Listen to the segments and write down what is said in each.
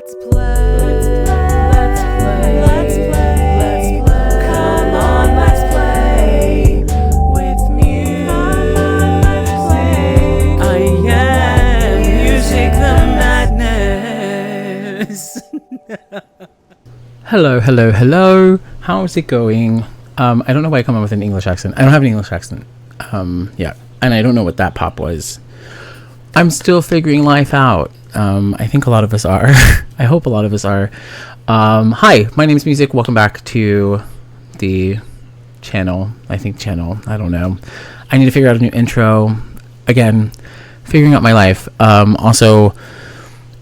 Let's play. Let's play. Let's play. Let's play. Come on, let's play with music. I am music the madness. Hello. How's it going? I don't know why I come up with an English accent. I don't have an English accent. Yeah, and I don't know what that pop was. I'm still figuring life out. I think a lot of us are. I hope a lot of us are. Hi, my name is Music. Welcome back to the channel. I don't know. I need to figure out a new intro. Again, figuring out my life. Also,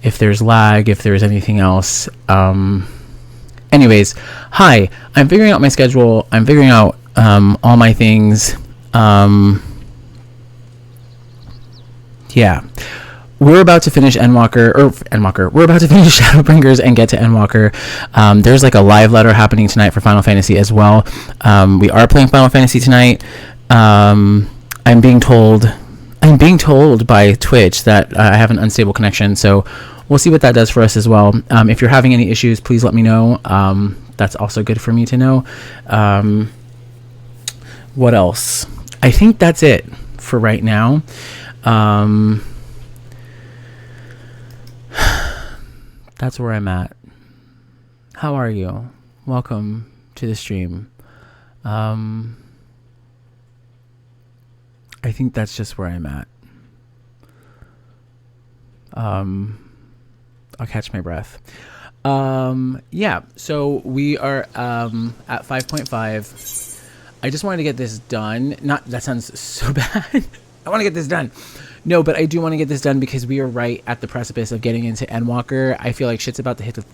if there's lag, if there's anything else. Anyways, hi. I'm figuring out my schedule. I'm figuring out all my things. Yeah. We're about to finish Endwalker. We're about to finish Shadowbringers and get to Endwalker. There's like a live letter happening tonight for Final Fantasy as well. We are playing Final Fantasy tonight. I'm being told by Twitch that I have an unstable connection, so we'll see what that does for us as well. If you're having any issues, please let me know. That's also good for me to know. What else? I think that's it for right now. That's where I'm at. How are you? Welcome to the stream. I think that's just where I'm at. I'll catch my breath. Yeah, so we are at 5.5. I just wanted to get this done. That sounds so bad. I want to get this done. No, but I do want to get this done because we are right at the precipice of getting into Endwalker. I feel like shit's about to hit the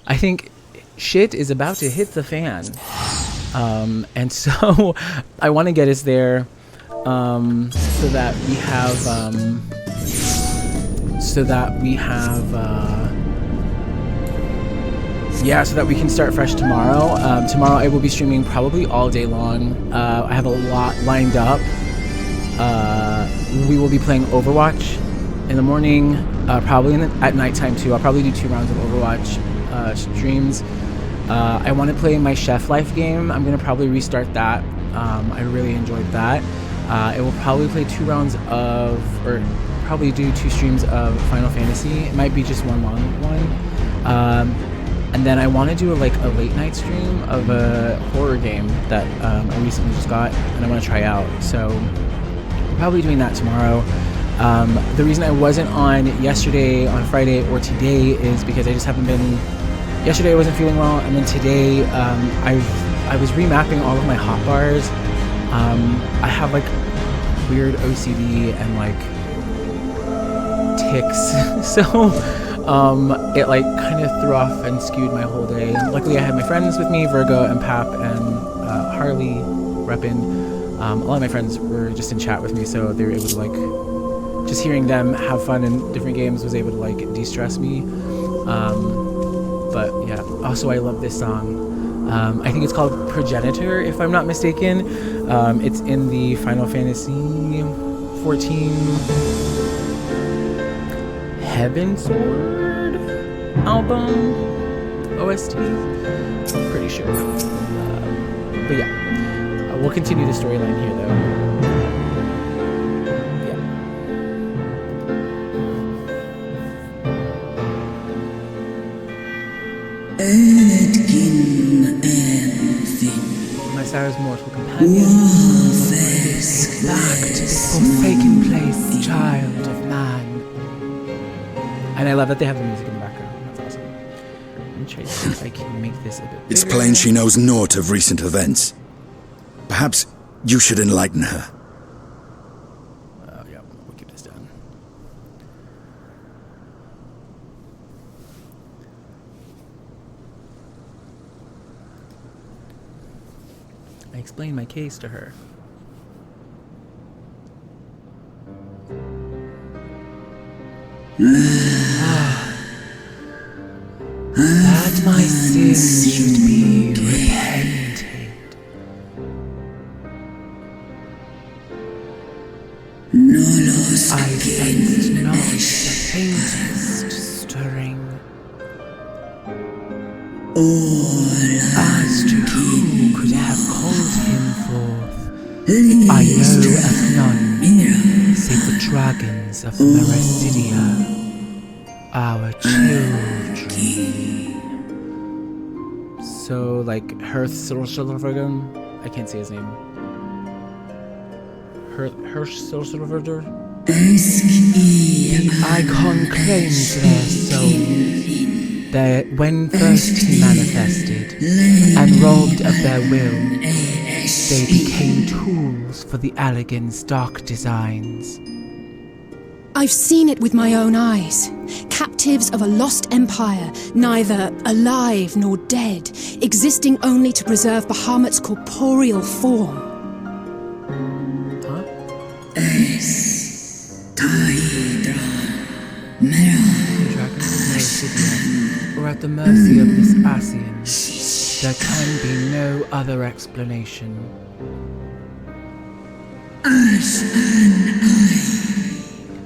I think shit is about to hit the fan. And so I want to get us there so that we can start fresh tomorrow. Tomorrow I will be streaming probably all day long. I have a lot lined up. We will be playing Overwatch in the morning, probably at nighttime too. I'll probably do 2 rounds of Overwatch streams. I want to play my Chef Life game. I'm going to probably restart that. I really enjoyed that. I will probably play 2 rounds or probably do 2 streams of Final Fantasy. It might be just one long one. And then I want to do a late night stream of a horror game that I recently just got and I want to try out. So we're probably doing that tomorrow. The reason I wasn't on yesterday, on Friday, or today is because I just haven't been. Yesterday I wasn't feeling well, and then today I was remapping all of my hotbars. I have like weird OCD and like tics, so it like kind of threw off and skewed my whole day. Luckily I had my friends with me, Virgo and Pap and Harley reppin'. A lot of my friends were just in chat with me, so they were able to like, just hearing them have fun in different games was able to like de-stress me. But yeah, also I love this song. I think it's called Progenitor, if I'm not mistaken. It's in the Final Fantasy 14 Heaven Sword album OST. I'm pretty sure. But yeah. We'll continue the storyline here, though. Yeah. My Sarah's mortal companion. Back to this forsaken place, child of man. And I love that they have the music in the background. That's awesome. I'm trying to see if I can make this a bit bigger. It's plain she knows naught of recent events. Perhaps you should enlighten her. Yeah, we'll keep this down. I explained my case to her. That my sins should be repented. I sense not the faintest dragons of Mericidia, our children. So, like, Hearthsorcervergen? I can't say his name. Hearthsorcerverger? The icon claims their soul, that when first he manifested, and robbed of their will, they became tools for the Allegan's dark designs. I've seen it with my own eyes. Captives of a lost empire, neither alive nor dead, existing only to preserve Bahamut's corporeal form. The dragons of Mericidia were at the mercy of this Ascian. There can be no other explanation.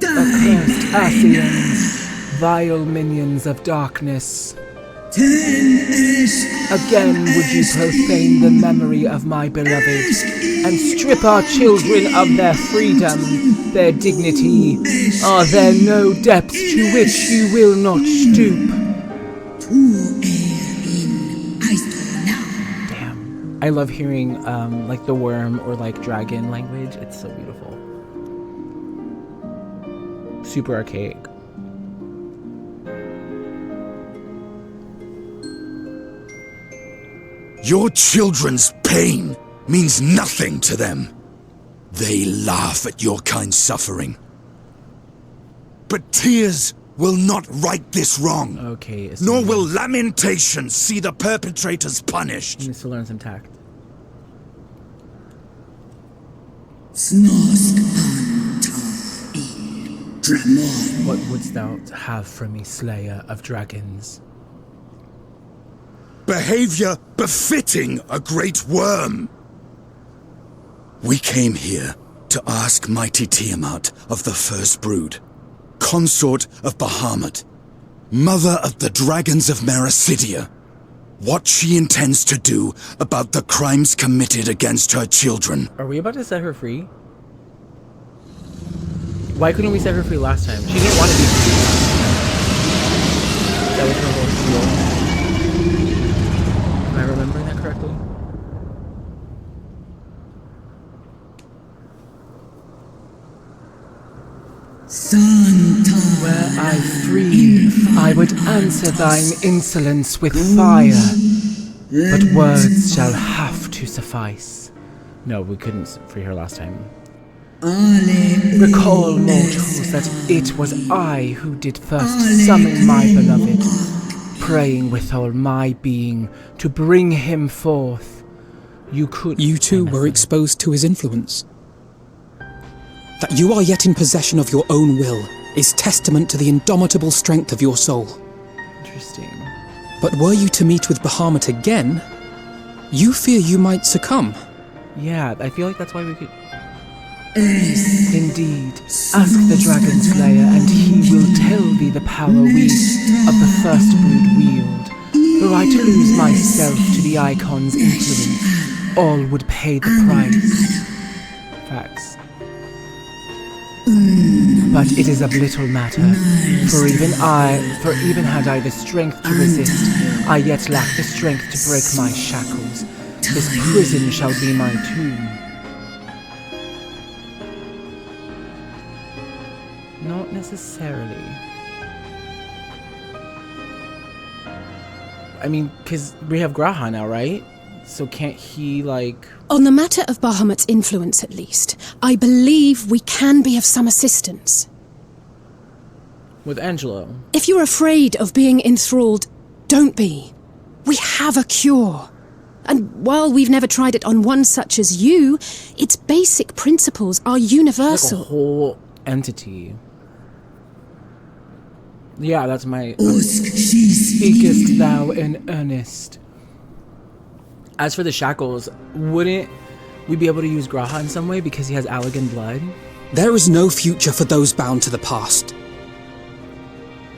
Accursed Ascians, vile minions of darkness. Again would you profane the memory of my beloved, and strip our children of their freedom, their dignity. Are there no depths to which you will not stoop? Damn. I love hearing like the worm or like dragon language. It's so beautiful. Super archaic. Your children's pain means nothing to them. They laugh at your kind suffering. But tears will not right this wrong. Okay. Nor will lamentation see the perpetrators punished. He needs to learn some tact. What wouldst thou have from me, slayer of dragons? Behavior befitting a great worm. We came here to ask mighty Tiamat of the First Brood, consort of Bahamut, mother of the dragons of Mericidia, what she intends to do about the crimes committed against her children. Are we about to set her free? Why couldn't we set her free last time? She didn't want to be free. That was her whole deal. Am I remembering that correctly? Were I free, I would answer thine insolence with fire. But words shall have to suffice. No, we couldn't free her last time. Recall, mortals, that it was I who did first summon my beloved, praying with all my being to bring him forth. You too were exposed to his influence. That you are yet in possession of your own will is testament to the indomitable strength of your soul. Interesting. But were you to meet with Bahamut again, you fear you might succumb. Yeah, I feel like that's why we could... Indeed, ask the Dragon Slayer, and he will tell thee the power we of the First Brood wield. Were I to lose myself to the Icon's influence, all would pay the price. Facts. But it is of little matter, for even had I the strength to resist, I yet lack the strength to break my shackles. This prison shall be my tomb. Not necessarily. I mean, because we have Graha now, right? So can't he, like... On the matter of Bahamut's influence, at least, I believe we can be of some assistance. With Angelo? If you're afraid of being enthralled, don't be. We have a cure. And while we've never tried it on one such as you, its basic principles are universal. Like a whole entity. Yeah, that's my... Speakest thou in earnest? As for the shackles, wouldn't we be able to use Graha in some way because he has Allegan blood? There is no future for those bound to the past.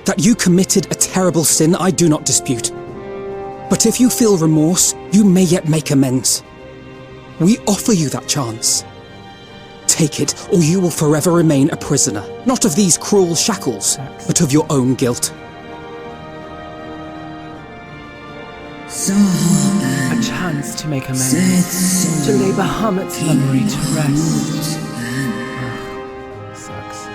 That you committed a terrible sin, I do not dispute. But if you feel remorse, you may yet make amends. We offer you that chance. take it, or you will forever remain a prisoner. Not of these cruel shackles, but of your own guilt. A chance to make amends, to lay Bahamut's memory to rest. Ugh, sucks.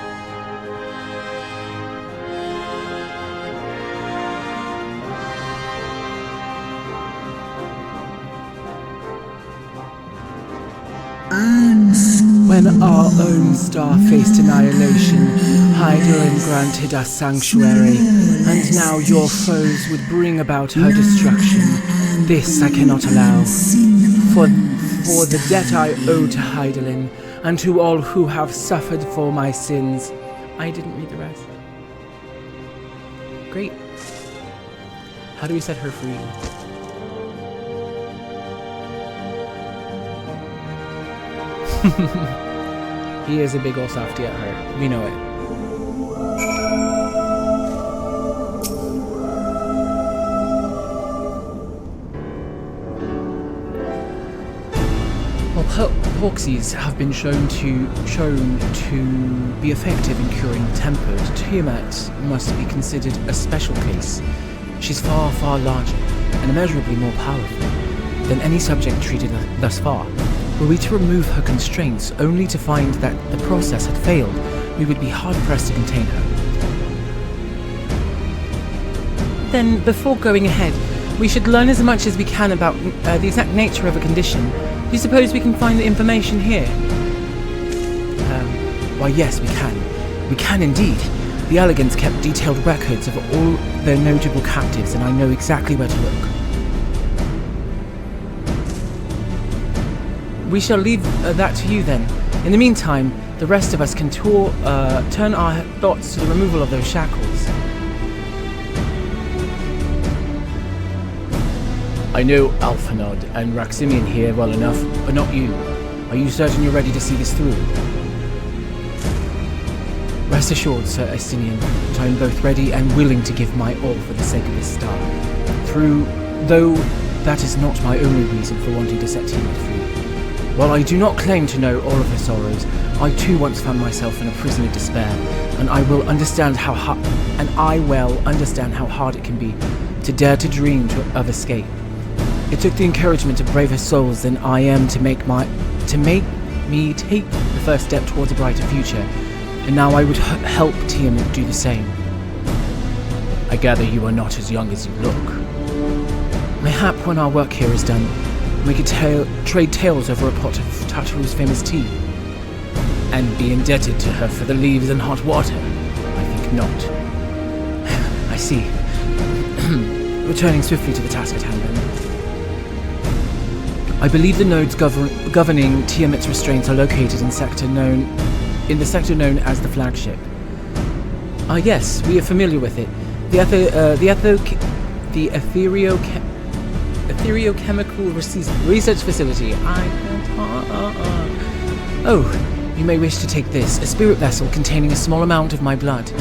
When our own star faced annihilation, Hydaelyn granted us sanctuary, and now your foes would bring about her destruction. This I cannot allow. For the debt I owe to Hydaelyn, and to all who have suffered for my sins. I didn't read the rest. Great. How do we set her free? He is a big ol' softy at heart. We know it. Well, Porxies have been shown to be effective in curing the tempered. Tiamat must be considered a special case. She's far, far larger and immeasurably more powerful than any subject treated thus far. Were we to remove her constraints only to find that the process had failed, we would be hard-pressed to contain her. Then, before going ahead, we should learn as much as we can about the exact nature of a condition. Do you suppose we can find the information here? Why yes, we can. We can indeed. The Elegants kept detailed records of all their notable captives, and I know exactly where to look. We shall leave that to you then. In the meantime, the rest of us can turn our thoughts to the removal of those shackles. I know Alphanod and Raximian here well enough, but not you. Are you certain you're ready to see this through? Rest assured, Sir Estinian, that I am both ready and willing to give my all for the sake of this star. Though that is not my only reason for wanting to set Tiamat free. While I do not claim to know all of her sorrows, I too once found myself in a prison of despair, and I well understand how hard it can be to dare to dream of escape. It took the encouragement of braver souls than I am to make me take the first step towards a brighter future, and now I would help Tiamat do the same. I gather you are not as young as you look. Mayhap when our work here is done, we could trade tales over a pot of Tartaru's famous tea, and be indebted to her for the leaves and hot water. I think not. I see. Returning swiftly to the task at hand then. I believe the nodes governing Tiamat's restraints are located in the sector known as the flagship. Yes, we are familiar with it. The Ethereochemical Research Facility. Oh, you may wish to take this, a spirit vessel containing a small amount of my blood.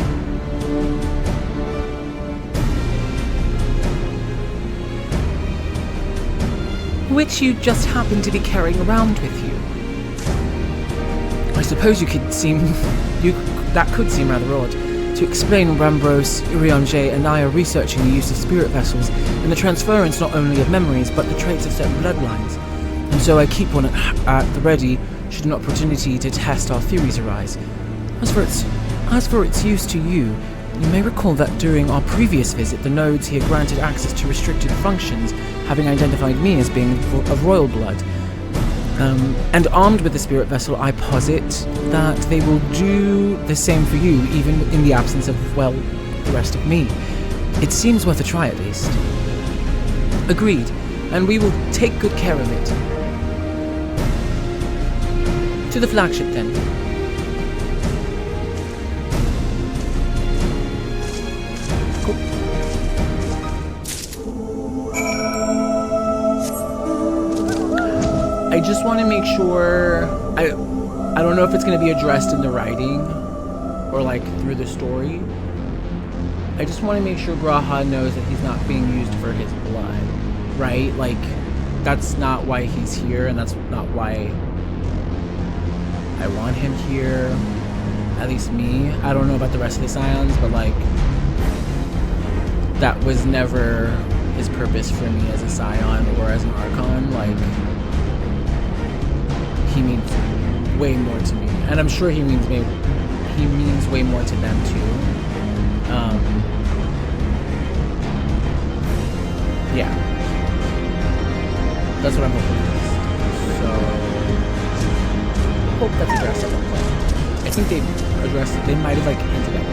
Which you just happen to be carrying around with you. I suppose that could seem rather odd. To explain, Rambros, Urianger, and I are researching the use of spirit vessels and the transference not only of memories but the traits of certain bloodlines. And so I keep one at the ready should an opportunity to test our theories arise. As for its use to you, you may recall that during our previous visit, the nodes here granted access to restricted functions, having identified me as being of royal blood. And armed with the spirit vessel, I posit that they will do the same for you, even in the absence of, well, the rest of me. It seems worth a try at least. Agreed, and we will take good care of it. To the flagship then. Cool. I just want to make sure, I don't know if it's going to be addressed in the writing or like through the story. I just want to make sure Graha knows that he's not being used for his blood, right? Like, that's not why he's here, and that's not why I want him here. At least me. I don't know about the rest of the Scions, but like, that was never his purpose for me as a Scion or as an Archon. Like, he means way more to me, and I'm sure he means way more to them too. Yeah, that's what I'm hoping for. So, hope that's addressed at one point. I think they might have like hinted at it.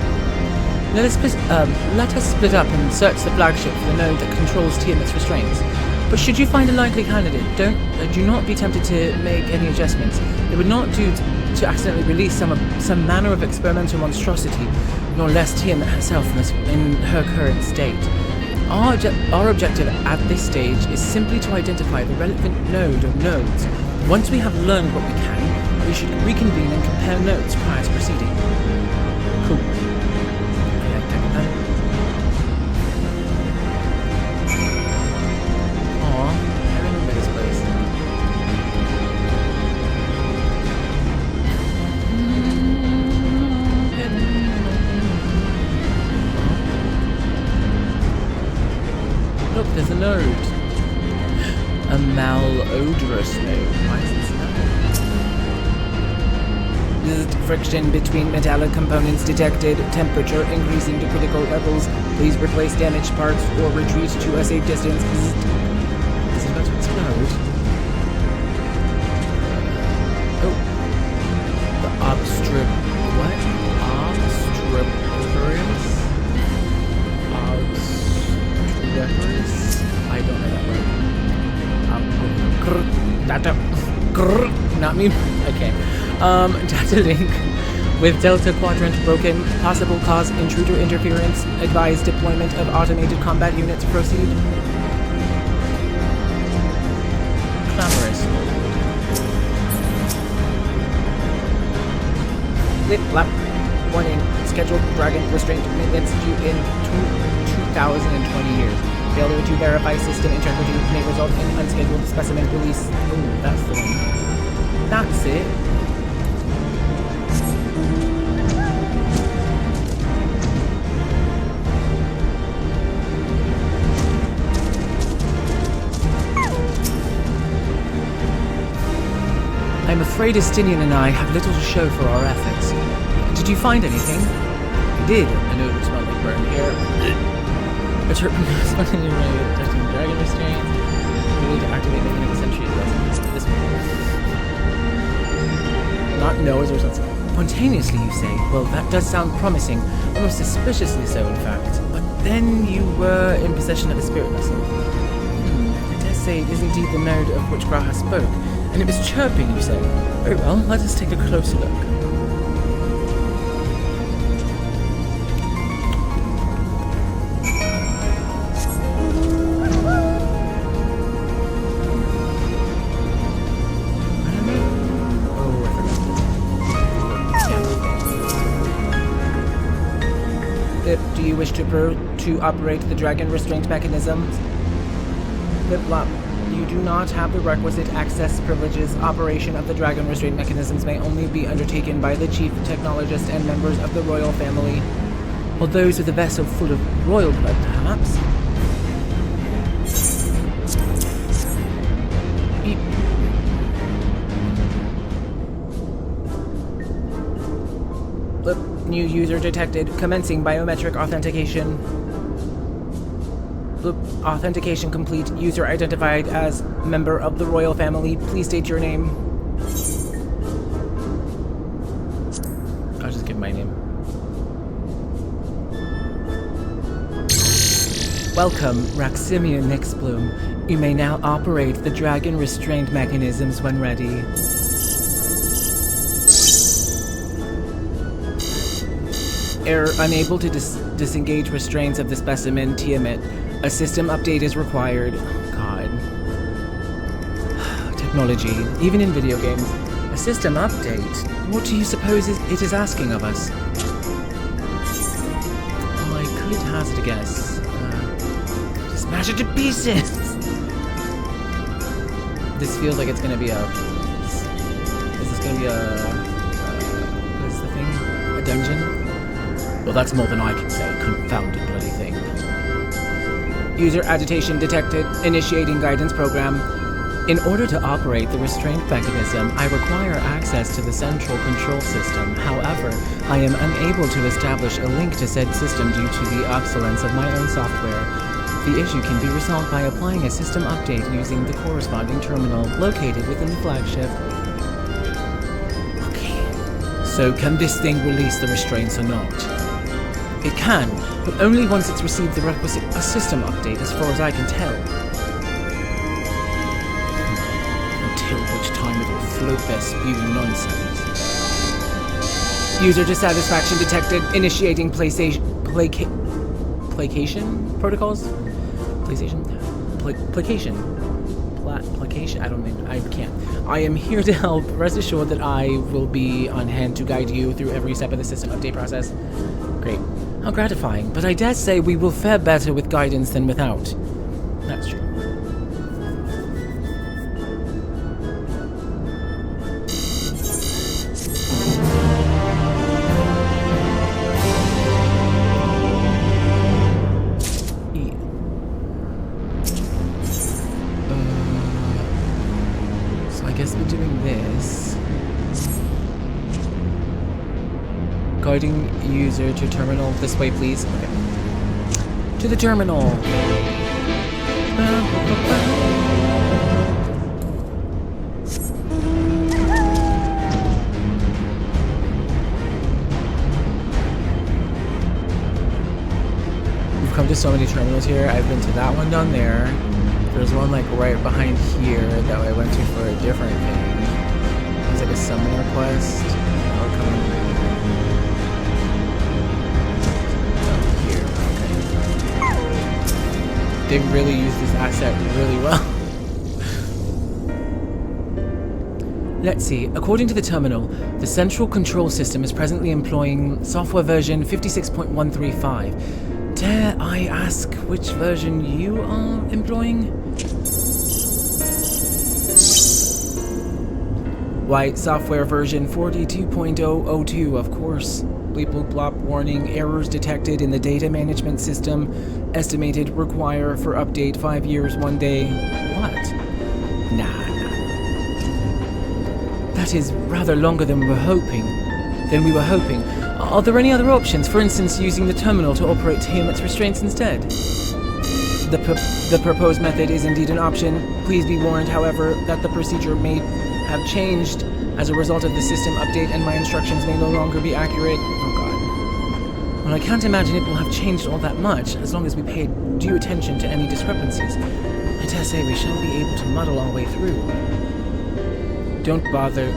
Let us split up and search the flagship for the node that controls Tiamat's restraints. But should you find a likely candidate, do not be tempted to make any adjustments. It would not do to accidentally release some manner of experimental monstrosity, nor less Tiamat herself in her current state. Our objective at this stage is simply to identify the relevant node or nodes. Once we have learned what we can, we should reconvene and compare notes prior to proceeding. Cool. Look, there's a node. A malodorous node. Why is this node? Friction between metallic components detected. Temperature increasing to critical levels. Please replace damaged parts or retreat to a safe distance. Is it about to explode? Oh. The what? I don't know that word. Not me. Okay. Data link with Delta Quadrant broken. Possible cause intruder interference. Advise deployment of automated combat units. Proceed. Clamorous. Lip lap. Warning. Scheduled Dragon restraint maintenance due in 2,020 years. Failure to verify system integrity may result in unscheduled specimen release. Ooh, that's the one. That's it. I'm afraid Estinian and I have little to show for our efforts. Did you find anything? I did. I know it smelled like burned hair. A turpin is funny with testing dragon restraints. We need to activate the enemy sentry this not nose or something. Spontaneously, you say? Well, that does sound promising. Almost suspiciously so, in fact. But then you were in possession of a spirit vessel. I dare say it is indeed the node of which Graha spoke. And it was chirping, you say? Very well, let us take a closer look. Do you wish to operate the dragon restraint mechanisms? Flip-flop. You do not have the requisite access privileges. Operation of the dragon restraint mechanisms may only be undertaken by the chief technologist and members of the royal family. Or those with a vessel full of royal blood, perhaps? Beep. New user detected. Commencing biometric authentication. Authentication complete. User identified as member of the royal family. Please state your name. I'll just give my name. Welcome, Raximian Nixbloom. You may now operate the dragon restraint mechanisms when ready. Error unable to disengage restraints of the specimen Tiamat. A system update is required. Oh, God. Technology, even in video games. A system update? What do you suppose it is asking of us? Oh, I could hazard a guess. Smash it to pieces! This feels like it's gonna be a... Is this gonna be a... dungeon? Well, that's more than I can say. Confounded bloody thing. User agitation detected. Initiating guidance program. In order to operate the restraint mechanism, I require access to the central control system. However, I am unable to establish a link to said system due to the obsolescence of my own software. The issue can be resolved by applying a system update using the corresponding terminal located within the flagship. Okay. So can this thing release the restraints or not? It can, but only once it's received the requisite system update as far as I can tell. Until which time it will float their spewing nonsense. User dissatisfaction detected. Initiating placation protocols? Placation? Placation? I don't know. I can't. I am here to help. Rest assured that I will be on hand to guide you through every step of the system update process. Great. How gratifying. But I dare say we will fare better with guidance than without. That's true. So I guess we're doing this. Guiding user to terminal. This way, please. Okay. To the terminal. We've come to so many terminals here. I've been to that one down there. There's one like right behind here that I went to for a different thing. It was like a summon request. I'll come They really use this asset really well. Let's see. According to the terminal, the central control system is presently employing software version 56.135. Dare I ask which version you are employing? Why, software version 42.002, of course. Bleep bloop blop warning, errors detected in the data management system. Estimated require for update 5 years, 1 day. What? Nah. That is rather longer than we were hoping. Are there any other options? For instance, using the terminal to operate Tiamat's restraints instead? The proposed method is indeed an option. Please be warned, however, that the procedure may have changed as a result of the system update and my instructions may no longer be accurate. Oh god. Well, I can't imagine it will have changed all that much, as long as we paid due attention to any discrepancies. I dare say we shall be able to muddle our way through. Don't bother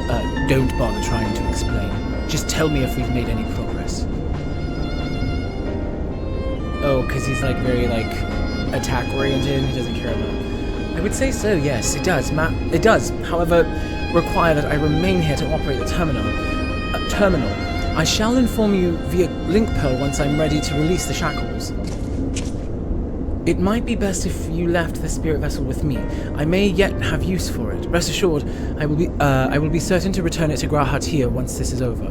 trying to explain. Just tell me if we've made any progress. Oh, because he's like very attack-oriented, he doesn't care about it. I would say so, yes, it does. It does, however, require that I remain here to operate the terminal. I shall inform you via link pearl once I'm ready to release the shackles. It might be best if you left the spirit vessel with me. I may yet have use for it. Rest assured, I will be certain to return it to Grahatir once this is over.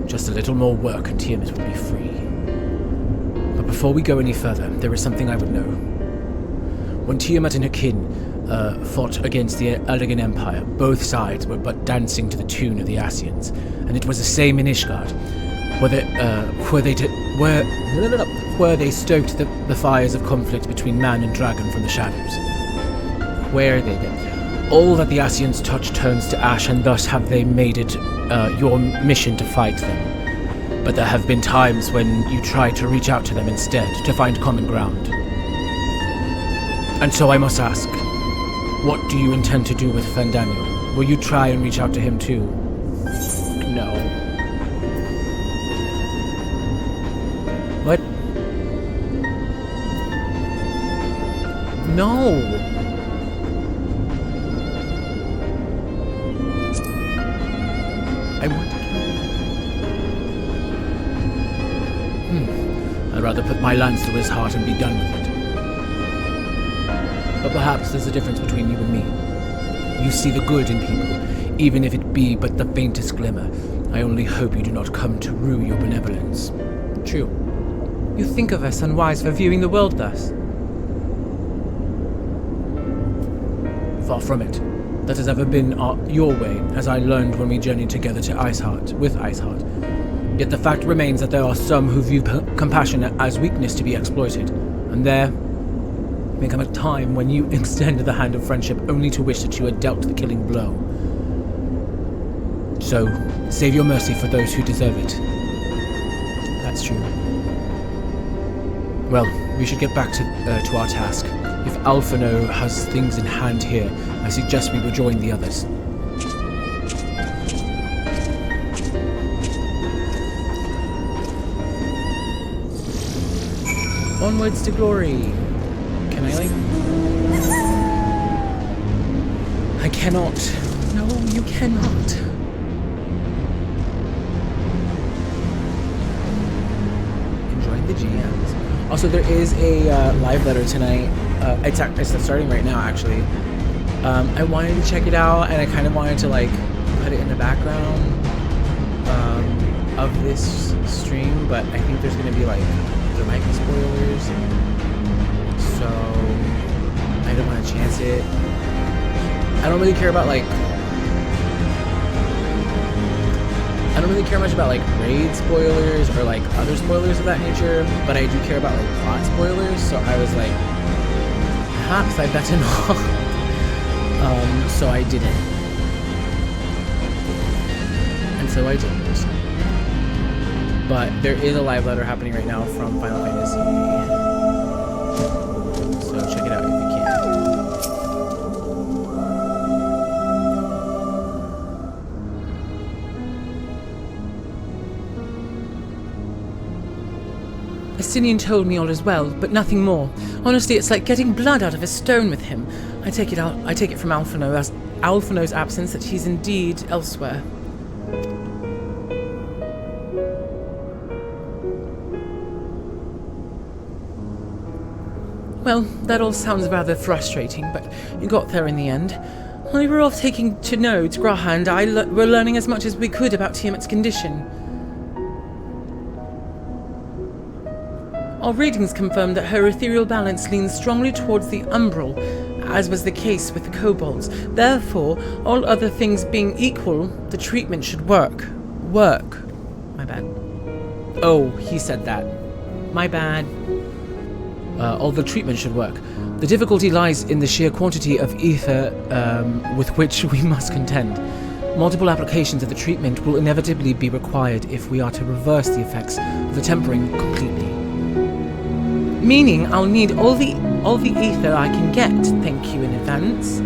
Just a little more work and Tiamat will be free. But before we go any further, there is something I would know. When Tiamat and her kin fought against the Elegant Empire, both sides were but dancing to the tune of the Asians, and it was the same in Ishgard, where they stoked the fires of conflict between man and dragon from the shadows. Where they did. All that the Asians touch turns to ash, and thus have they made it your mission to fight them. But there have been times when you try to reach out to them instead, to find common ground. And so I must ask, what do you intend to do with Fandaniel? Will you try and reach out to him too? No. What? No! I want to kill him. I'd rather put my lance through his heart and be done with it. But perhaps there's a difference between you and me. You see the good in people, even if it be but the faintest glimmer. I only hope you do not come to rue your benevolence. True. You think of us unwise for viewing the world thus? Far from it. That has ever been your way, as I learned when we journeyed together to with Iceheart. Yet the fact remains that there are some who view compassion as weakness to be exploited, and there may come a time when you extend the hand of friendship only to wish that you had dealt the killing blow. So, save your mercy for those who deserve it. That's true. Well, we should get back to our task. If Alphino has things in hand here, I suggest we rejoin the others. Onwards to glory. Can I, I cannot. No, you cannot. Enjoying the GMs. Also, there is a live letter tonight. It's starting right now, actually. I wanted to check it out, and I kind of wanted to, put it in the background of this stream, but I think there's going to be, there might be spoilers, so I don't want to chance it. I don't really care about, I don't really care much about, raid spoilers or, other spoilers of that nature, but I do care about, plot spoilers, so I was like, perhaps I better not. So I didn't. And so I didn't. But there is a live letter happening right now from Final Fantasy. So check it out if you can. Estinian told me all is well, but nothing more. Honestly, it's like getting blood out of a stone with him. I take it from Alphino's absence that he's indeed elsewhere. Well, that all sounds rather frustrating, but you got there in the end. While we were off taking to notes, Graha and I were learning as much as we could about Tiamat's condition. Our readings confirmed that her ethereal balance leans strongly towards the umbral, as was the case with the kobolds. Therefore, all other things being equal, the treatment should work. My bad. Oh, he said that. My bad. All the treatment should work. The difficulty lies in the sheer quantity of ether with which we must contend. Multiple applications of the treatment will inevitably be required if we are to reverse the effects of the tempering completely. Meaning I'll need all the ether I can get, thank you in advance.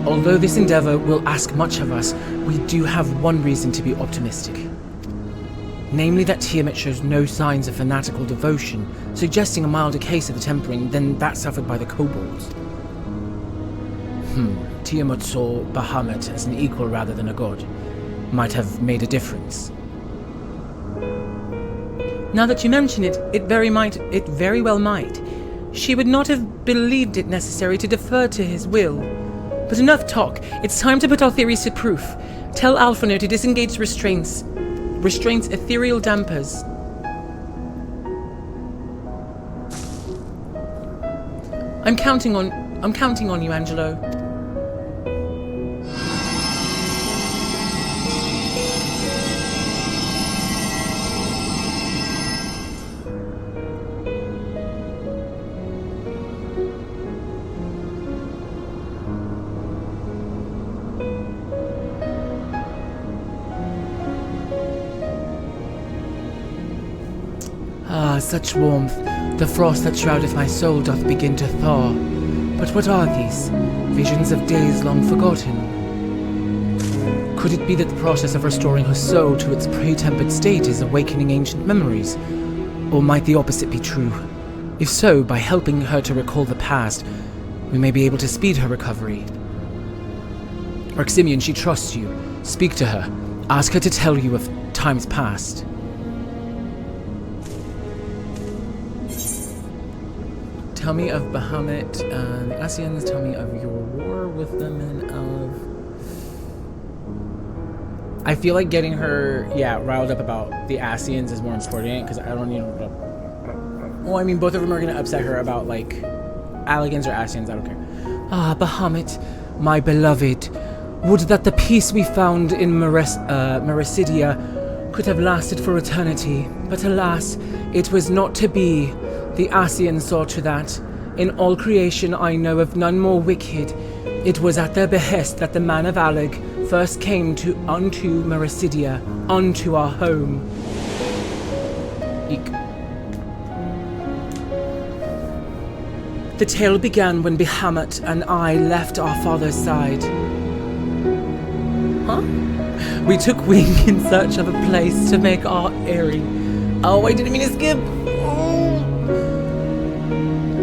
Although this endeavor will ask much of us, we do have one reason to be optimistic. Namely that Tiamat shows no signs of fanatical devotion, suggesting a milder case of the tempering than that suffered by the kobolds. Tiamat saw Bahamut as an equal rather than a god. Might have made a difference. Now that you mention it, it very well might. She would not have believed it necessary to defer to his will. But enough talk. It's time to put our theories to proof. Tell Alphino to disengage restraints ethereal dampers. I'm counting on you, Angelo. Ah, such warmth. The frost that shroudeth my soul doth begin to thaw. But what are these? Visions of days long forgotten? Could it be that the process of restoring her soul to its pre-tempered state is awakening ancient memories? Or might the opposite be true? If so, by helping her to recall the past, we may be able to speed her recovery. Maximian, she trusts you. Speak to her. Ask her to tell you of times past. tell me of Bahamut. The Asians tell me of your war with the men of... I feel like getting her, riled up about the Asians is more important, because I don't need... Well, I mean, both of them are going to upset her about, like, Alligans or Asians, I don't care. Ah, Bahamut, my beloved, would that the peace we found in Mericidia could have lasted for eternity, but alas, it was not to be. The Asians saw to that. In all creation I know of none more wicked. It was at their behest that the man of Alleg first came unto Mericidia, unto our home. Eek. The tale began when Bahamut and I left our father's side. Huh? We took wing in search of a place to make our eyrie. Oh, I didn't mean to skip. Oh.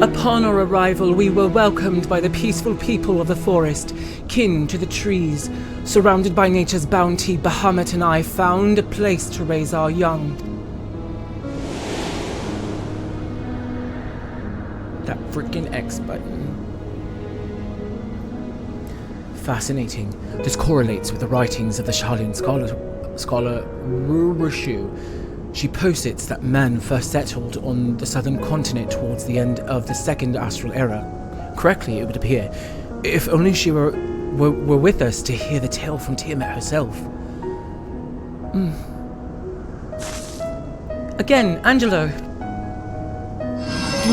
Upon our arrival, we were welcomed by the peaceful people of the forest, kin to the trees. Surrounded by nature's bounty, Bahamut and I found a place to raise our young. That freaking X button. Fascinating. This correlates with the writings of the Shaolin scholar Rurushu. She posits that men first settled on the southern continent towards the end of the Second Astral Era. Correctly, it would appear. If only she were with us to hear the tale from Tiamat herself. Again, Angelo. Do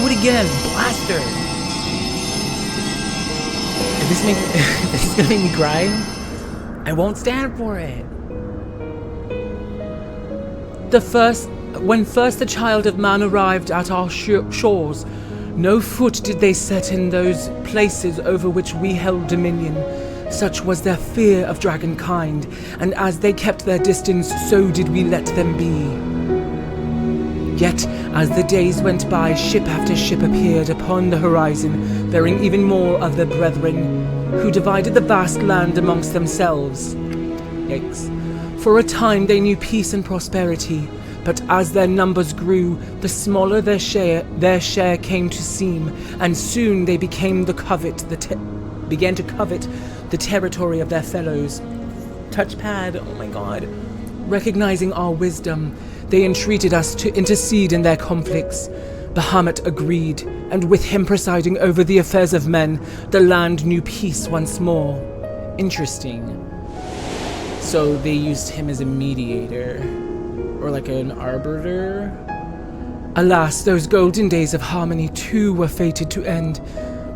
it again, blast her. If this is gonna make me cry, I won't stand for it. When first the child of man arrived at our shores, no foot did they set in those places over which we held dominion. Such was their fear of dragonkind, and as they kept their distance, so did we let them be. Yet, as the days went by, ship after ship appeared upon the horizon, bearing even more of their brethren, who divided the vast land amongst themselves. Yikes. For a time they knew peace and prosperity, but as their numbers grew, the smaller their share came to seem, and soon they began to covet the territory of their fellows. Touchpad, oh my god. Recognizing our wisdom, they entreated us to intercede in their conflicts. Bahamut agreed, and with him presiding over the affairs of men, the land knew peace once more. Interesting. So they used him as a mediator, or like an arbiter? Alas, those golden days of harmony too were fated to end,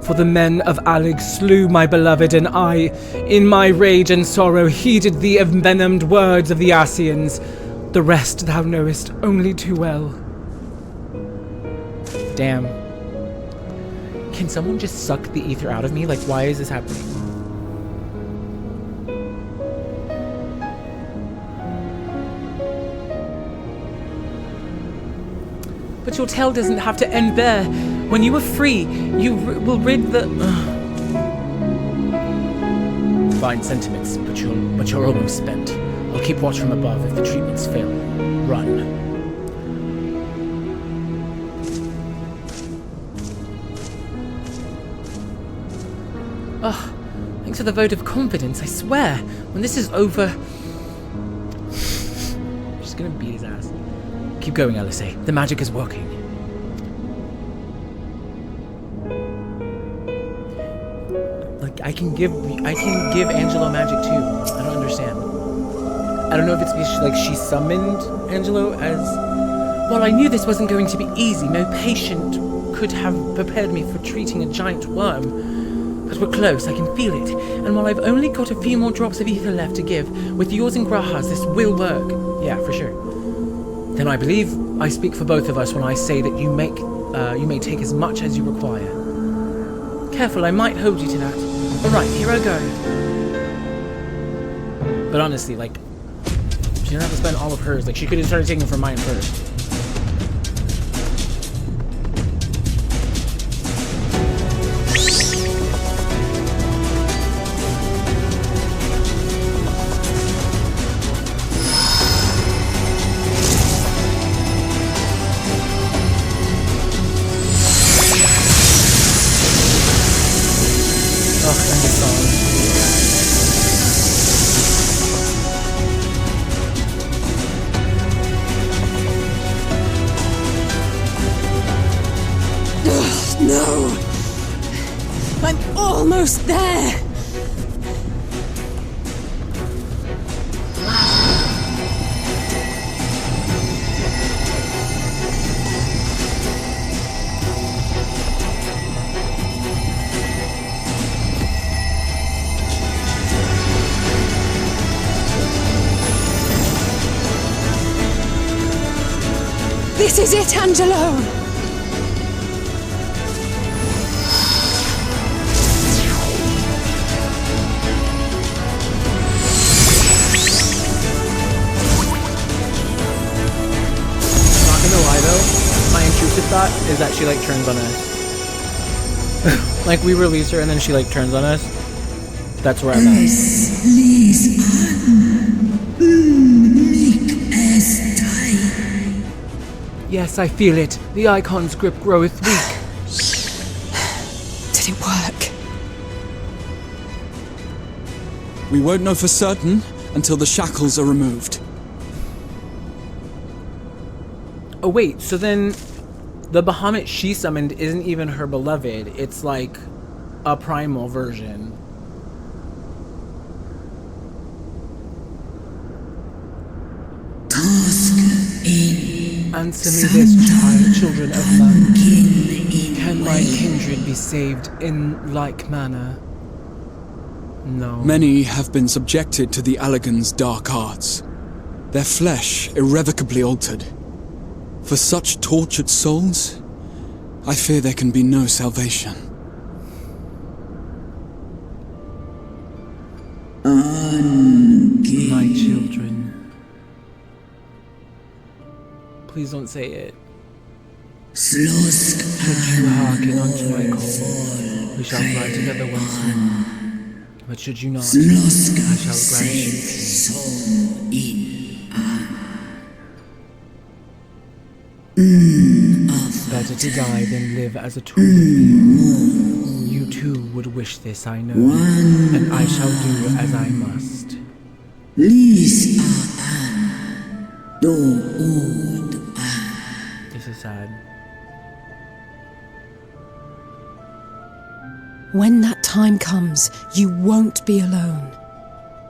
for the men of Alleg slew my beloved, and I, in my rage and sorrow, heeded the envenomed words of the Asians. The rest thou knowest only too well. Damn. Can someone just suck the ether out of me? Like, why is this happening? But your tale doesn't have to end there. When you are free, you will rid the... Fine sentiments, but you're almost spent. I'll keep watch from above if the treatments fail. Run. Thanks for the vote of confidence, I swear. When this is over... I'm just gonna beat his ass. Keep going, Alice. The magic is working. Like, I can give Angelo magic too. I don't understand. I don't know if it's because she summoned Angelo as... Well, I knew this wasn't going to be easy. No patient could have prepared me for treating a giant worm. But we're close, I can feel it. And while I've only got a few more drops of ether left to give, with yours and Graha's, this will work. Yeah, for sure. Then I believe I speak for both of us when I say that you may take as much as you require. Careful, I might hold you to that. Alright, here I go. But honestly, like, she didn't have to spend all of hers. Like, she could have started taking from mine first. There! This is it, Angelo! My intrusive thought is that she like turns on us. Like we release her and then she like turns on us. That's where I'm at. Yes, I feel it. The icon's grip groweth weak. Did it work? We won't know for certain until the shackles are removed. Oh wait, so then the Bahamut she summoned isn't even her beloved. It's like a primal version. Answer me this, children of man. Can my kindred be saved in like manner? No. Many have been subjected to the Allagan's dark arts, their flesh irrevocably altered. For such tortured souls, I fear there can be no salvation. My children. Please don't say it. Should you hearken unto my call, we shall fly together once more. But should you not, I shall grant you. Better to die than live as a tool of evil. You too would wish this, I know, and I shall do as I must. This is sad. When that time comes, you won't be alone.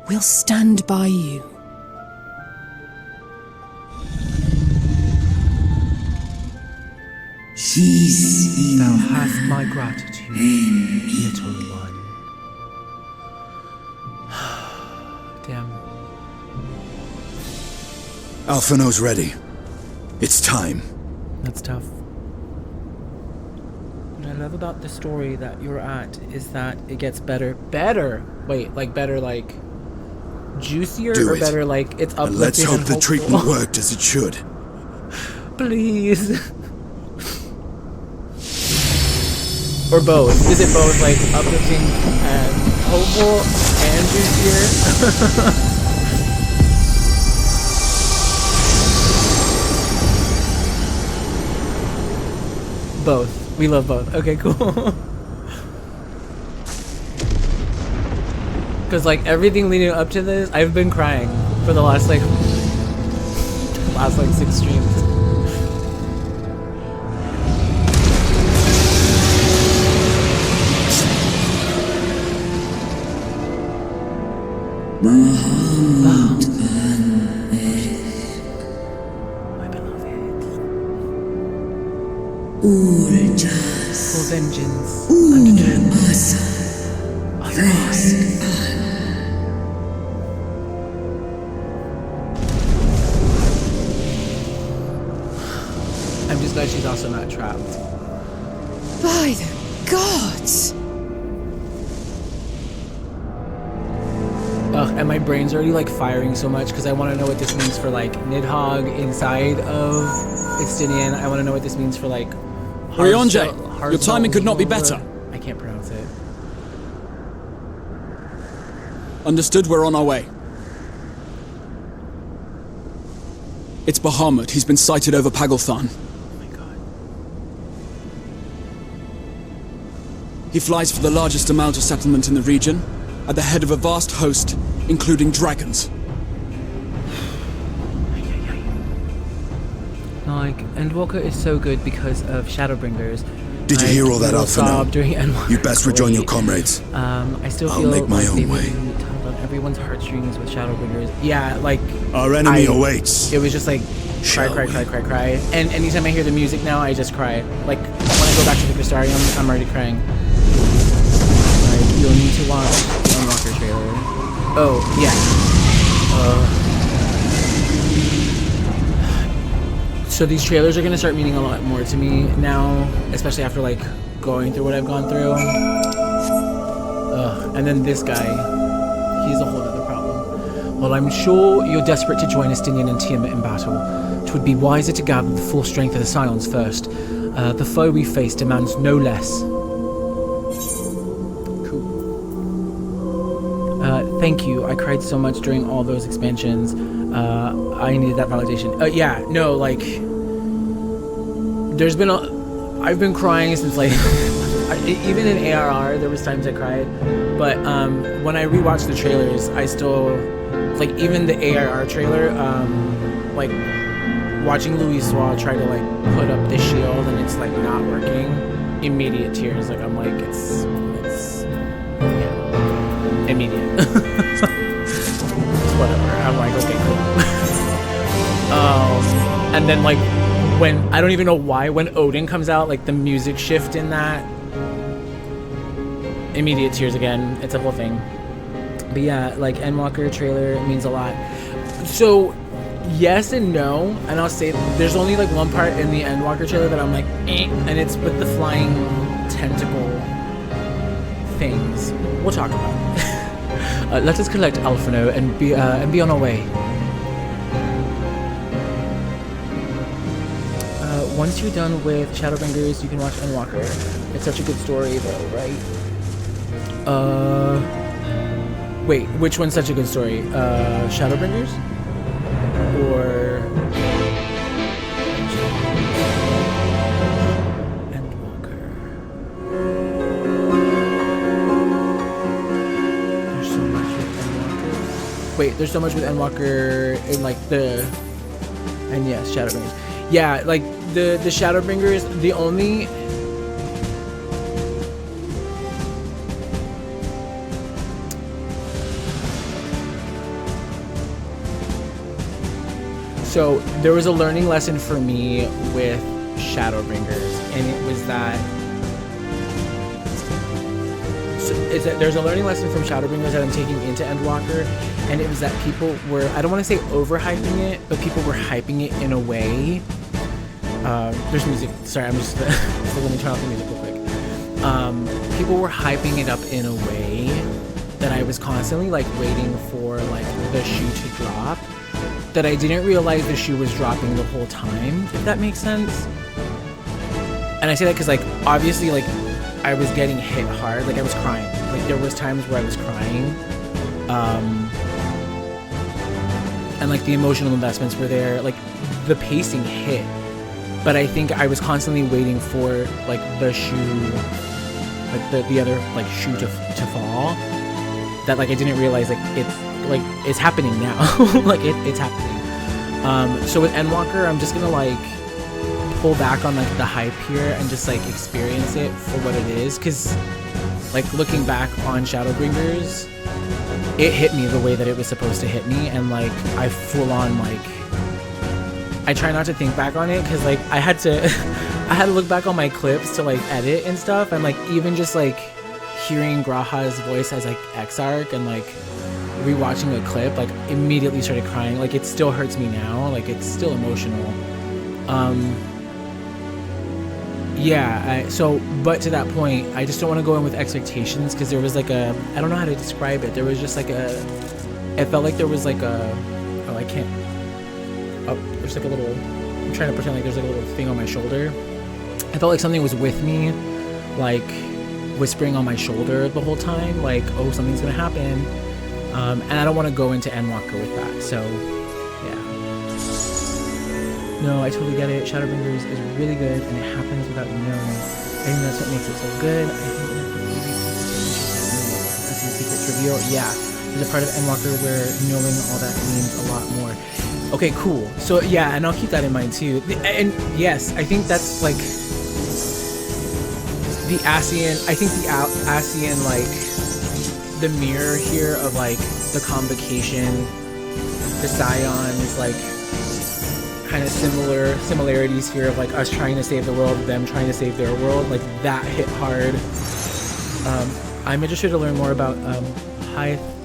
We'll stand by you. Thou hast my gratitude, little one. Damn. Alphino's ready. It's time. That's tough. What I love about the story that you're at is that it gets better. Better? Wait, like better like juicier Do or it. better like it's uplifting And let's hope and the hopeful? treatment worked as it should. Please. Or both. Is it both like uplifting and hopeful and juicier? Both. We love both. Okay, cool. Because like everything leading up to this, I've been crying for the last 6 streams. My beloved. For vengeance and vengeance. I'm just glad she's also not trapped. By the gods! Ugh, and my brain's already like firing so much because I want to know what this means for like Nidhogg inside of Istinian. I want to know what this means for like Orionje, your timing could not be better. I can't pronounce it. Understood, we're on our way. It's Bahamut. He's been sighted over Pagalthan. Oh my god. He flies for the largest amount of settlement in the region, at the head of a vast host, including dragons. Like, Endwalker is so good because of Shadowbringers, Did you hear all that, sob Alphino? during Endwalker. You best rejoin your comrades. I still I'll feel make my like own they way. really tugged on everyone's heartstrings with Shadowbringers. Yeah, like Our enemy awaits. it was just like cry, Shall cry, we? cry, cry, cry. And anytime I hear the music now, I just cry. Like when I go back to the Crystarium, I'm already crying. Like you'll need to watch the Endwalker trailer. Oh yeah. So these trailers are gonna start meaning a lot more to me now, especially after like going through what I've gone through. And then this guy, he's a whole other problem. Well, I'm sure you're desperate to join Estinian and Tiamat in battle. 'Twould be wiser to gather the full strength of the Scions first. The foe we face demands no less. Cool. Thank you. I cried so much during all those expansions. I needed that validation. Yeah, no, like, I've been crying since like, even in ARR, there was times I cried, but when I rewatched the trailers, I still, like, even the ARR trailer, like, watching Louisoix try to, like, put up the shield and it's, like, not working, immediate tears, like, I'm like, it's yeah, immediate. Whatever, I'm like, okay, cool. And then, like, when, I don't even know why, when Odin comes out, like, the music shift in that, immediate tears again. It's a whole thing. But yeah, like, Endwalker trailer means a lot. So, yes and no, and I'll say there's only, like, one part in the Endwalker trailer that I'm like, eh, and it's with the flying tentacle things. We'll talk about it. Let us collect Alphino and be on our way. Once you're done with Shadowbringers, you can watch Endwalker. It's such a good story, though, right? Wait, which one's such a good story? Shadowbringers? Or Endwalker? There's so much with Endwalker. Wait, there's so much with Endwalker in, like, and yes, Shadowbringers. Yeah, like, the Shadowbringers, the only... So, there was a learning lesson for me with Shadowbringers, and it was that... there's a learning lesson from Shadowbringers that I'm taking into Endwalker, and it was that people were, I don't want to say overhyping it, but people were hyping it in a way... there's music. Sorry, I'm just... so let me turn off the music real quick. People were hyping it up in a way that I was constantly, like, waiting for, like, the shoe to drop, that I didn't realize the shoe was dropping the whole time, if that makes sense. And I say that because, like, obviously, like, I was getting hit hard. Like, I was crying. Like, there was times where I was crying. And, like, the emotional investments were there. Like, the pacing hit. But I think I was constantly waiting for, like, the shoe, like, the other, like, shoe to fall. That, like, I didn't realize, like, it's happening now. Like, it's happening. So with Endwalker, I'm just gonna, like, pull back on, like, the hype here and just, like, experience it for what it is. Because, like, looking back on Shadowbringers, it hit me the way that it was supposed to hit me. And, like, I full on, like... I try not to think back on it because, like, I had to look back on my clips to, like, edit and stuff, and, like, even just, like, hearing Graha's voice as, like, Exarch and, like, rewatching a clip, like, immediately started crying. Like, it still hurts me now. Like, it's still emotional. Yeah, but to that point, I just don't want to go in with expectations because there was, like, I don't know how to describe it. There was just, like, it felt like there was, like, oh, I can't. Oh, there's like a little, I'm trying to pretend like there's like a little thing on my shoulder. I felt like something was with me, like, whispering on my shoulder the whole time, like, oh, something's gonna happen. And I don't want to go into Endwalker with that, so, yeah. No, I totally get it. Shadowbringers is really good, and it happens without you knowing. I think that's what makes it so good. I think this is a secret reveal. Yeah, there's a part of Endwalker where knowing all that means a lot more. Okay, cool. So, yeah, and I'll keep that in mind, too. And, yes, I think that's, like... the Ascian, I think the Ascian, like, the mirror here of, like, the Convocation, the Scions, like, kind of similarities here of, like, us trying to save the world, them trying to save their world, like, that hit hard. I'm interested to learn more about Hypheladius,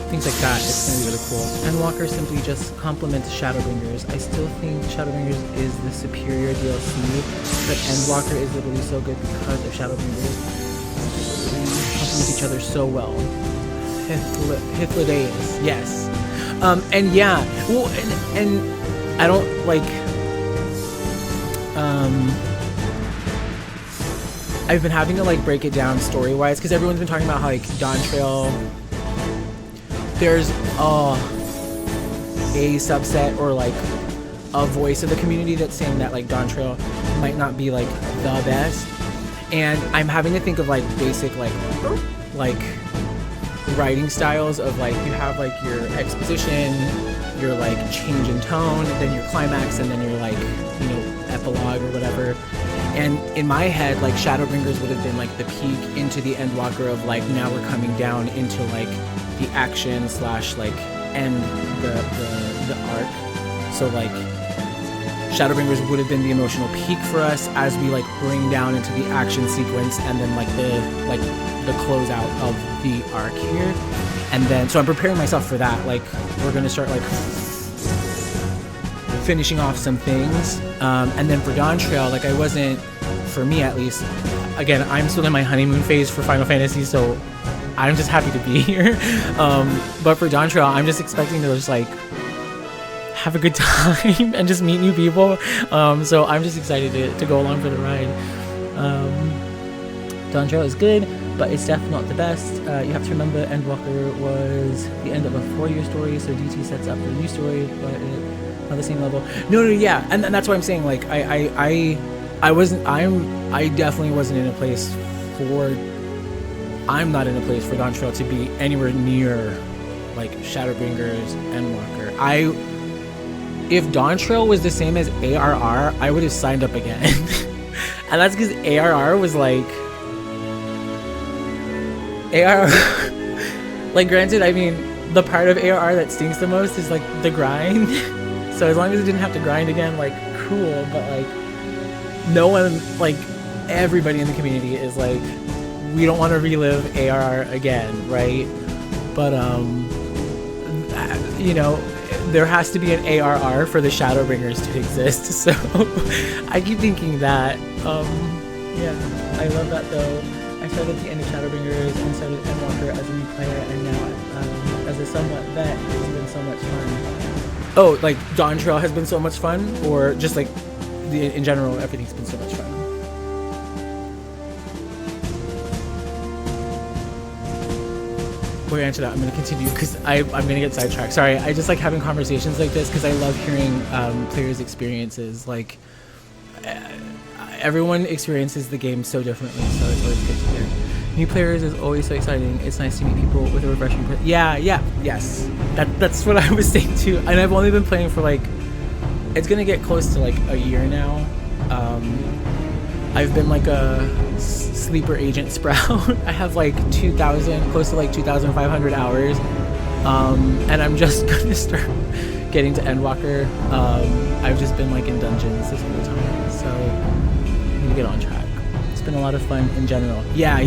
things like that. It's gonna be really cool. Endwalker simply just complements Shadowbringers. I still think Shadowbringers is the superior DLC, but Endwalker is literally so good because of Shadowbringers. They complement each other so well. Hypheladius, yes. And yeah, well, and I don't like. I've been having to like break it down story-wise because everyone's been talking about how like Dawn Trail, there's a subset or like a voice of the community that's saying that like Dawn Trail might not be like the best, and I'm having to think of like basic like writing styles of like you have like your exposition, your like change in tone, then your climax, and then your like, you know, epilogue or whatever. And in my head, like Shadowbringers would have been like the peak into the Endwalker of like now we're coming down into like the action slash like end the arc. So like Shadowbringers would have been the emotional peak for us as we like bring down into the action sequence and then like the closeout of the arc here. And then so I'm preparing myself for that. Like we're gonna start like finishing off some things, and then for Dawn Trail, like I wasn't, for me at least, again I'm still in my honeymoon phase for Final Fantasy, so I'm just happy to be here. But for Dawn Trail, I'm just expecting to just like have a good time and just meet new people. So I'm just excited to go along for the ride. Dawn Trail is good, but it's definitely not the best. You have to remember Endwalker was the end of a 4-year story, so DT sets up a new story, but on the same level. No, yeah, and that's why I'm saying like I definitely wasn't in a place for. I'm not in a place for Dawn Trail to be anywhere near like Shadowbringers and Walker. If Dawn Trail was the same as ARR, I would have signed up again, and that's because ARR was like ARR. Like, granted, I mean the part of ARR that stinks the most is like the grind. So as long as it didn't have to grind again, like, cool, but, like, no one, like, everybody in the community is, like, we don't want to relive ARR again, right? But, you know, there has to be an ARR for the Shadowbringers to exist, so I keep thinking that, yeah, I love that, though. I started at the end of Shadowbringers and started Endwalker as a new player, and now, as a somewhat vet, it's been so much fun. Oh, like Dawn Trail has been so much fun, or just like in general, everything's been so much fun. Before I answer that, I'm going to continue because I'm going to get sidetracked. Sorry, I just like having conversations like this because I love hearing players' experiences. Like everyone experiences the game so differently, so it's always good to hear. New players is always so exciting. It's nice to meet people with a refreshing yes. That's what I was saying too. And I've only been playing for like, it's gonna get close to like a year now. I've been like a sleeper agent sprout. I have like 2,000, close to like 2,500 hours. And I'm just gonna start getting to Endwalker. I've just been like in dungeons this whole time, so I'm gonna get on track. It's been a lot of fun in general. Yeah,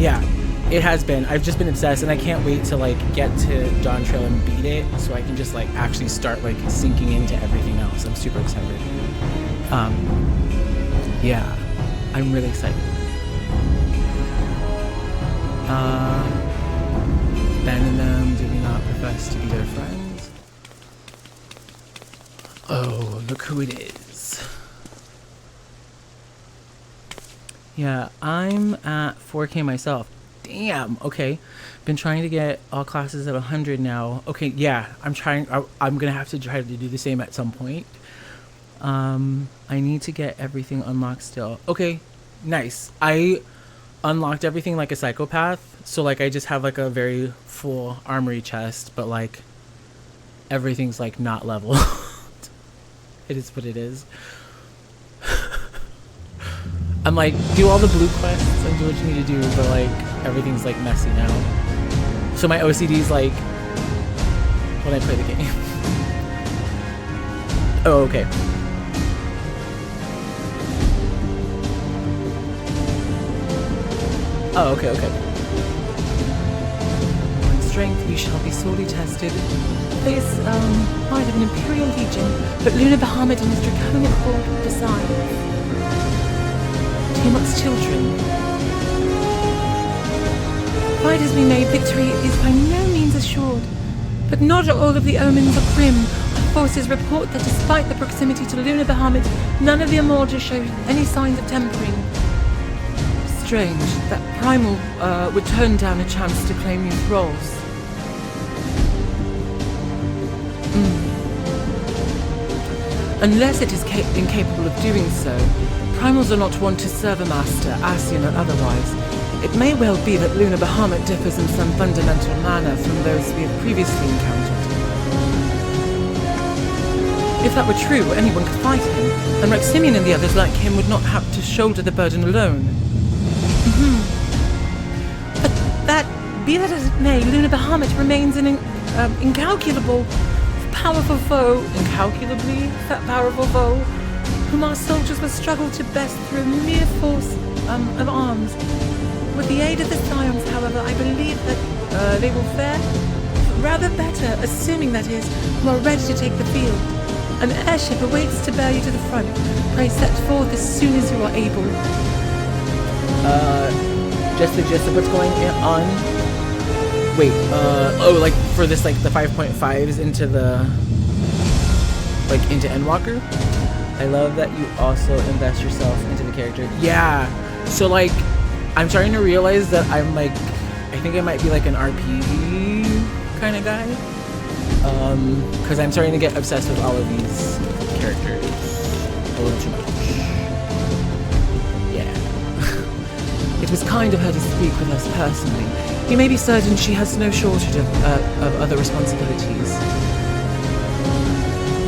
it has been. I've just been obsessed, and I can't wait to like get to Dawn Trail and beat it, so I can just like actually start like sinking into everything else. I'm super excited. Yeah, I'm really excited. Abandon them. Do we not profess to be their friends? Oh, look who it is. Yeah, I'm at 4K myself. Damn, okay. Been trying to get all classes at 100 now. Okay, yeah, I'm gonna have to try to do the same at some point. I need to get everything unlocked still. Okay, nice. I unlocked everything like a psychopath. So like I just have like a very full armory chest, but like everything's like not leveled. It is what it is. I'm like, do all the blue quests and do what you need to do, but like everything's like messy now. So my OCD's like when I play the game. Oh, okay. Oh, okay. In strength we shall be sorely tested. Place part of an Imperial Legion, but Luna Bahamut and his draconic horde besides. Tiamat's children. Fight as we may, victory is by no means assured. But not all of the omens are grim. Our forces report that despite the proximity to Luna Bahamut, none of the Amorja show any signs of tempering. Strange that Primal would turn down a chance to claim new thralls. Unless it is incapable of doing so, Primals are not one to serve a master, Ascian or otherwise. It may well be that Luna Bahamut differs in some fundamental manner from those we have previously encountered. If that were true, anyone could fight him, and Reximian and the others like him would not have to shoulder the burden alone. But be that as it may, Luna Bahamut remains an incalculable, powerful foe, incalculably powerful foe, whom our soldiers will struggle to best through mere force of arms. With the aid of the Scions, however, I believe that they will fare rather better, assuming that is, you are ready to take the field. An airship awaits to bear you to the front. Pray set forth as soon as you are able. Just the gist of what's going on. Wait, like for this, like the 5.5s into the, like into Endwalker. I love that you also invest yourself into the character. Yeah, so like, I'm starting to realize that I'm like, I think I might be like an RPG kind of guy. Because I'm starting to get obsessed with all of these characters a little too much. Yeah. It was kind of her to speak with us personally. You may be certain she has no shortage of other responsibilities.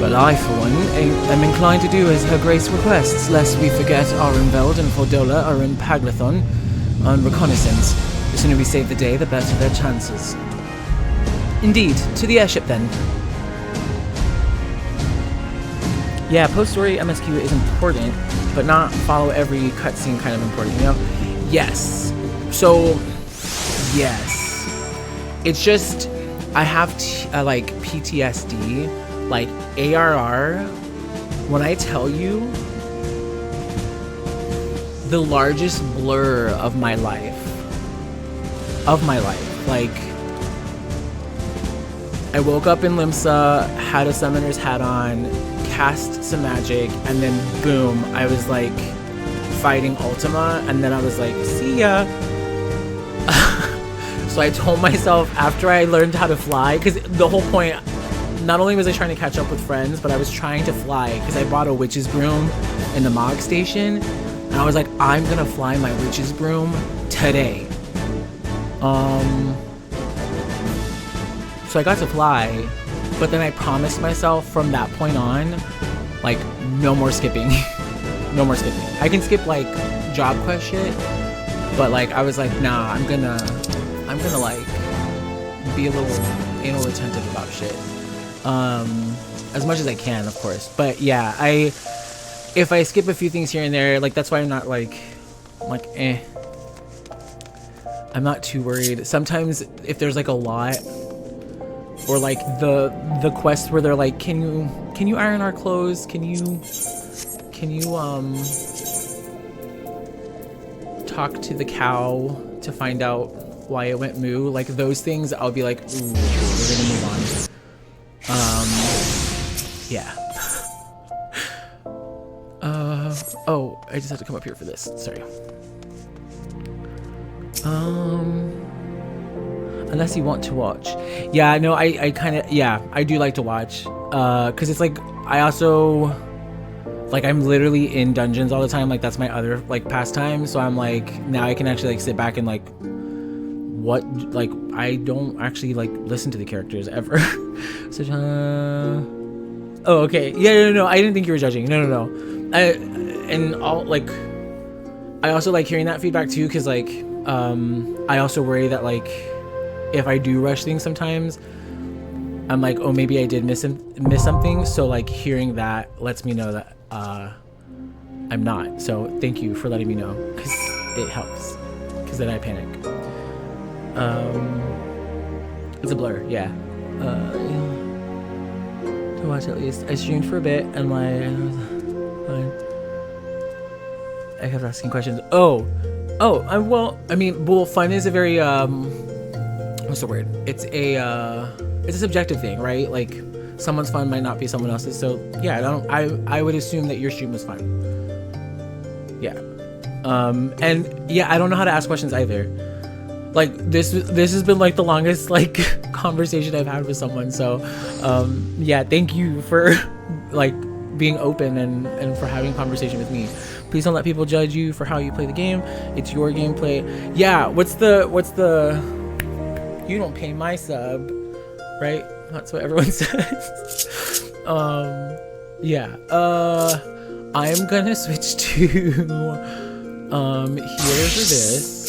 Well, I, for one, am inclined to do as Her Grace requests, lest we forget Arenveld and Fordola are in Paglathon on reconnaissance. The sooner we save the day, the better their chances. Indeed. To the airship, then. Yeah, post-story MSQ is important, but not follow every cutscene kind of important, you know? Yes. So, yes. It's just, I have, like, PTSD, like, ARR, when I tell you, the largest blur of my life, like, I woke up in Limsa, had a summoner's hat on, cast some magic, and then boom, I was like fighting Ultima, and then I was like, see ya. So I told myself after I learned how to fly, because the whole point, not only was I trying to catch up with friends, but I was trying to fly, because I bought a witch's broom in the Mog station, and I was like, I'm gonna fly my witch's broom today. So I got to fly, but then I promised myself from that point on, like, no more skipping. No more skipping. I can skip, like, job quest shit, but, like, I was like, nah, I'm gonna, like, be a little anal retentive about shit. As much as I can, of course. But, yeah, if I skip a few things here and there, like, that's why I'm not, like, I'm not too worried. Sometimes, if there's, like, a lot, or like the quests where they're like, can you iron our clothes? Can you talk to the cow to find out why it went moo? Like those things, I'll be like, ooh, we're gonna move on. Yeah. Oh, I just have to come up here for this. Sorry. Unless you want to watch. Yeah, no, I kind of, yeah, I do like to watch. Because it's like, I also, like, I'm literally in dungeons all the time. Like, that's my other, like, pastime. So I'm like, now I can actually, like, sit back and, like, I don't actually, like, listen to the characters ever. So, oh, okay. Yeah, no, I didn't think you were judging. No. And all, like, I also like hearing that feedback too, because like I also worry that like if I do rush things sometimes, I'm like, oh, maybe I did miss something. So like hearing that lets me know that I'm not. So thank you for letting me know, because it helps, because then I panic. It's a blur, yeah. To watch at least. I streamed for a bit and like I kept asking questions. Well, I mean, fun is a very what's the word? It's a subjective thing, right? Like someone's fun might not be someone else's. So yeah, I would assume that your stream was fun. Yeah. And yeah, I don't know how to ask questions either. Like this has been like the longest like conversation I've had with someone. So yeah, thank you for like being open and for having a conversation with me. Please don't let people judge you for how you play the game. It's your gameplay. Yeah, what's the you don't pay my sub, right? That's what everyone says. Yeah. I'm gonna switch to here for this.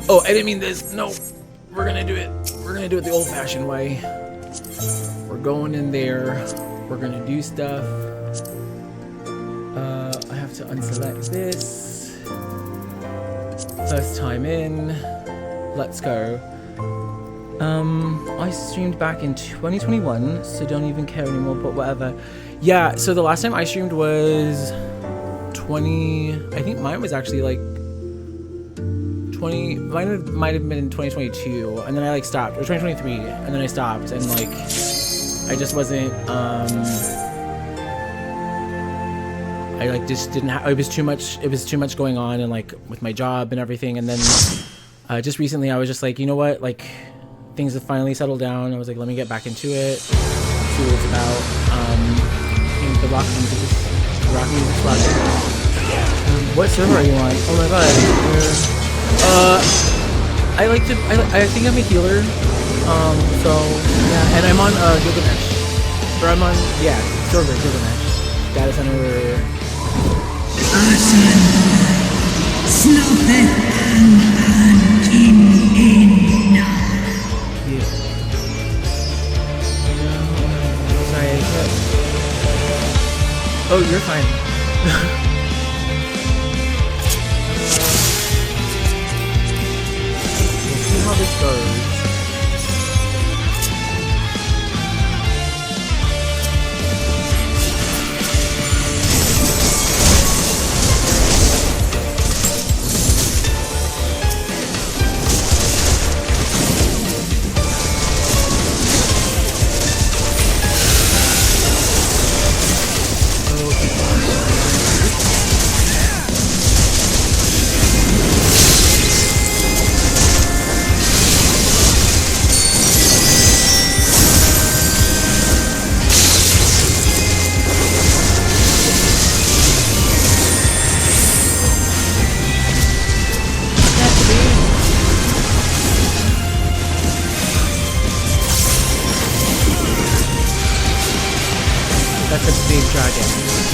Oh, I didn't mean this. No. We're gonna do it. We're gonna do it the old-fashioned way. We're going in there. We're gonna do stuff. I have to unselect this. First time in. Let's go. I streamed back in 2021, so don't even care anymore, but whatever. Yeah, so the last time I streamed was I think mine was actually like might have been in 2022, and then I like stopped, or 2023, and then I stopped, and like I just wasn't I like just didn't have, it was too much going on, and like with my job and everything. And then just recently I was just like, you know what, like things have finally settled down. I was like, let me get back into it, see what it's about. And the rock music's logic. What server are you on? Oh my god. I think I'm a healer. So yeah, and I'm on Gilgamesh. Or I'm on server Gilgamesh. Data center. Sorry, I can't. Oh, you're fine. We'll see how this goes.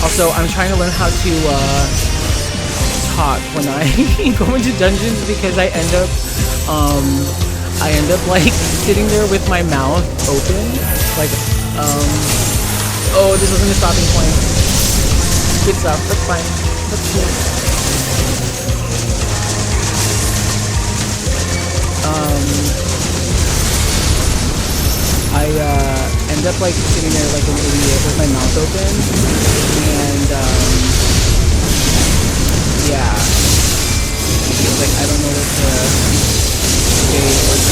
Also, I'm trying to learn how to talk when I go into dungeons, because I end up like sitting there with my mouth open, like oh, this wasn't a stopping point. Good stuff. That's fine. That's cool. I end up like sitting there like an idiot with my mouth open, and yeah, it's like I don't know what to say or do,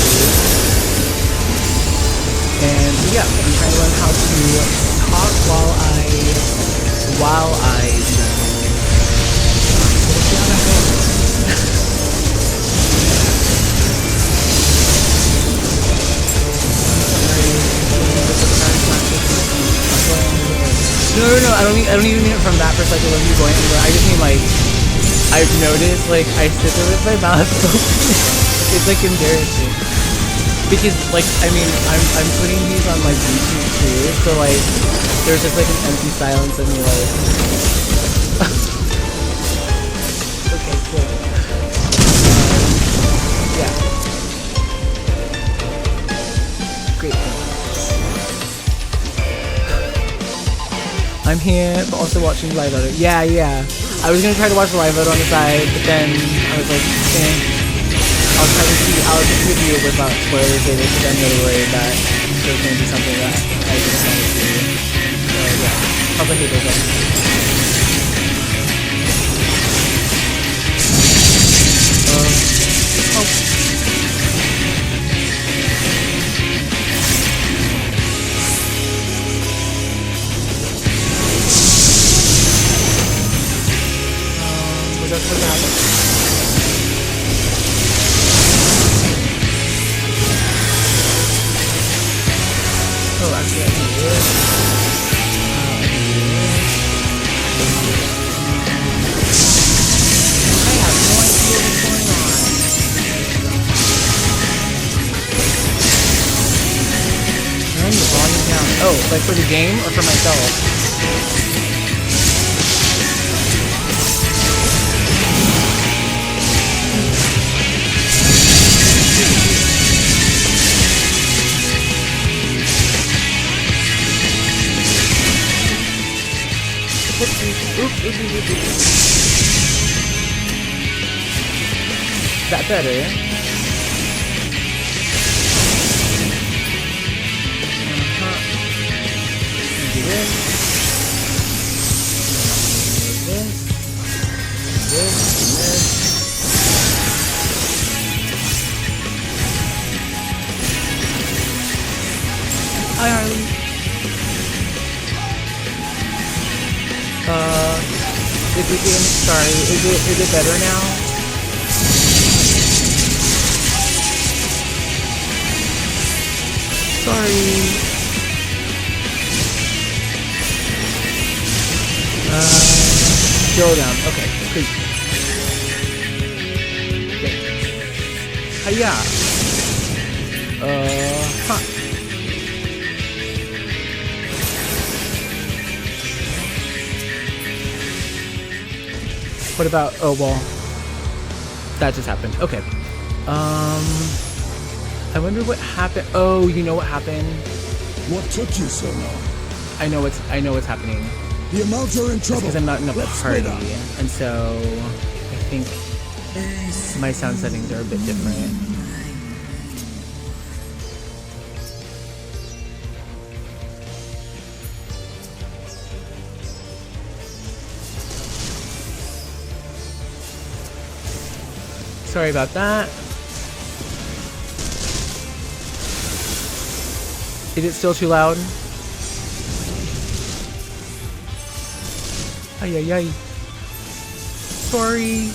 and yeah, I'm trying to learn how to talk while I do that. We'll see how that goes. No, I don't even mean it from that perspective of you going anywhere. I just mean like, I've noticed like I sit there with my mouth open. It's like embarrassing, because like I mean I'm putting these on like YouTube too, so like there's just like an empty silence of me like Okay, cool. Yeah. Great. I'm here, but also watching live edit. Yeah. I was gonna try to watch the live edit on the side, but then I was like, I'll try to see. I'll just review it without spoilers later, because I'm really worried that there's gonna be something that I didn't want to see. So yeah, how's the Halo going? Was that supposed to happen? Oh, actually, I can do it. I have no idea what's going on. Turn the volume down. Oh, like for the game or for myself? Is that better? Do this. This. Hi, Harley. Sorry, is it better now? Sorry. Scroll down. Okay, great. Hiya. Huh. What about, oh, well, that just happened. Okay. I wonder what happened. Oh, you know what happened? What took you so long? I know what's happening. The Amounts are in trouble. Because I'm not in a Let's party, split up. and so I think my sound settings are a bit different. Sorry about that. Is it still too loud? Ay, ay, ay. Sorry.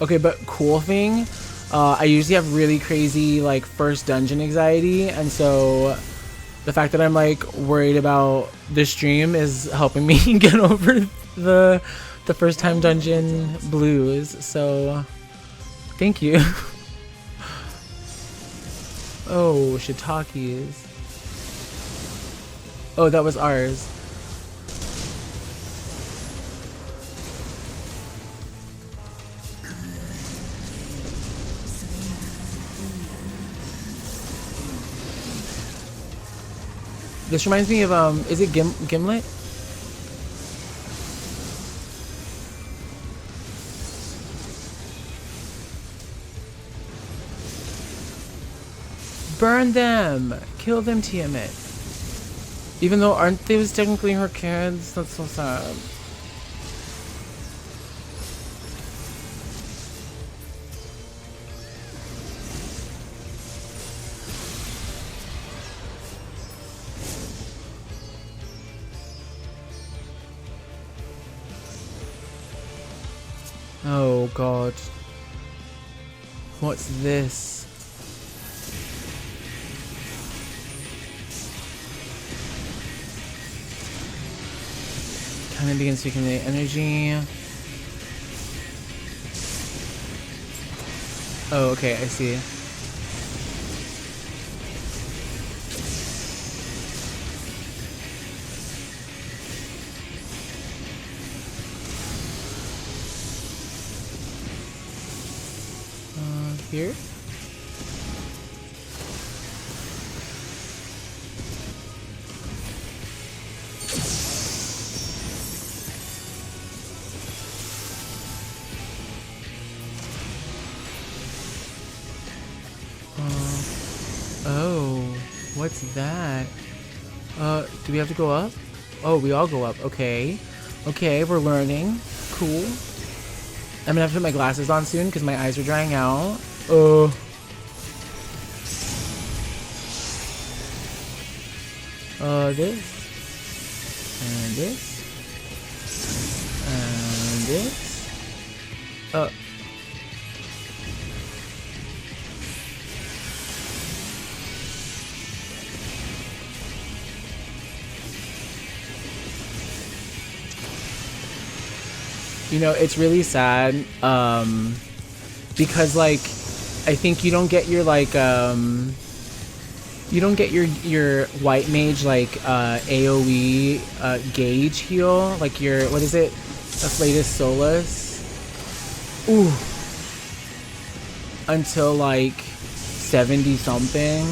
Okay, but cool thing, I usually have really crazy like first dungeon anxiety, and so the fact that I'm like worried about this stream is helping me get over the first time dungeon blues. So thank you. Oh, shiitakes. Oh, that was ours. This reminds me of, is it Gimlet? Burn them! Kill them, Tiamat. Even though, aren't they technically her kids? That's so sad. Oh god. What's this? Kind of begins to accumulate energy. Oh, okay, I see. Here? Oh, what's that? Do we have to go up? Oh, we all go up. Okay. Okay, we're learning. Cool. I'm gonna have to put my glasses on soon because my eyes are drying out. Oh. This. And this. And this. You know, it's really sad, because, like, I think you don't get your, like, you don't get your white mage, like, AoE, gauge heal, like your, what is it? Afflatus Solus? Ooh. Until, like, 70 something.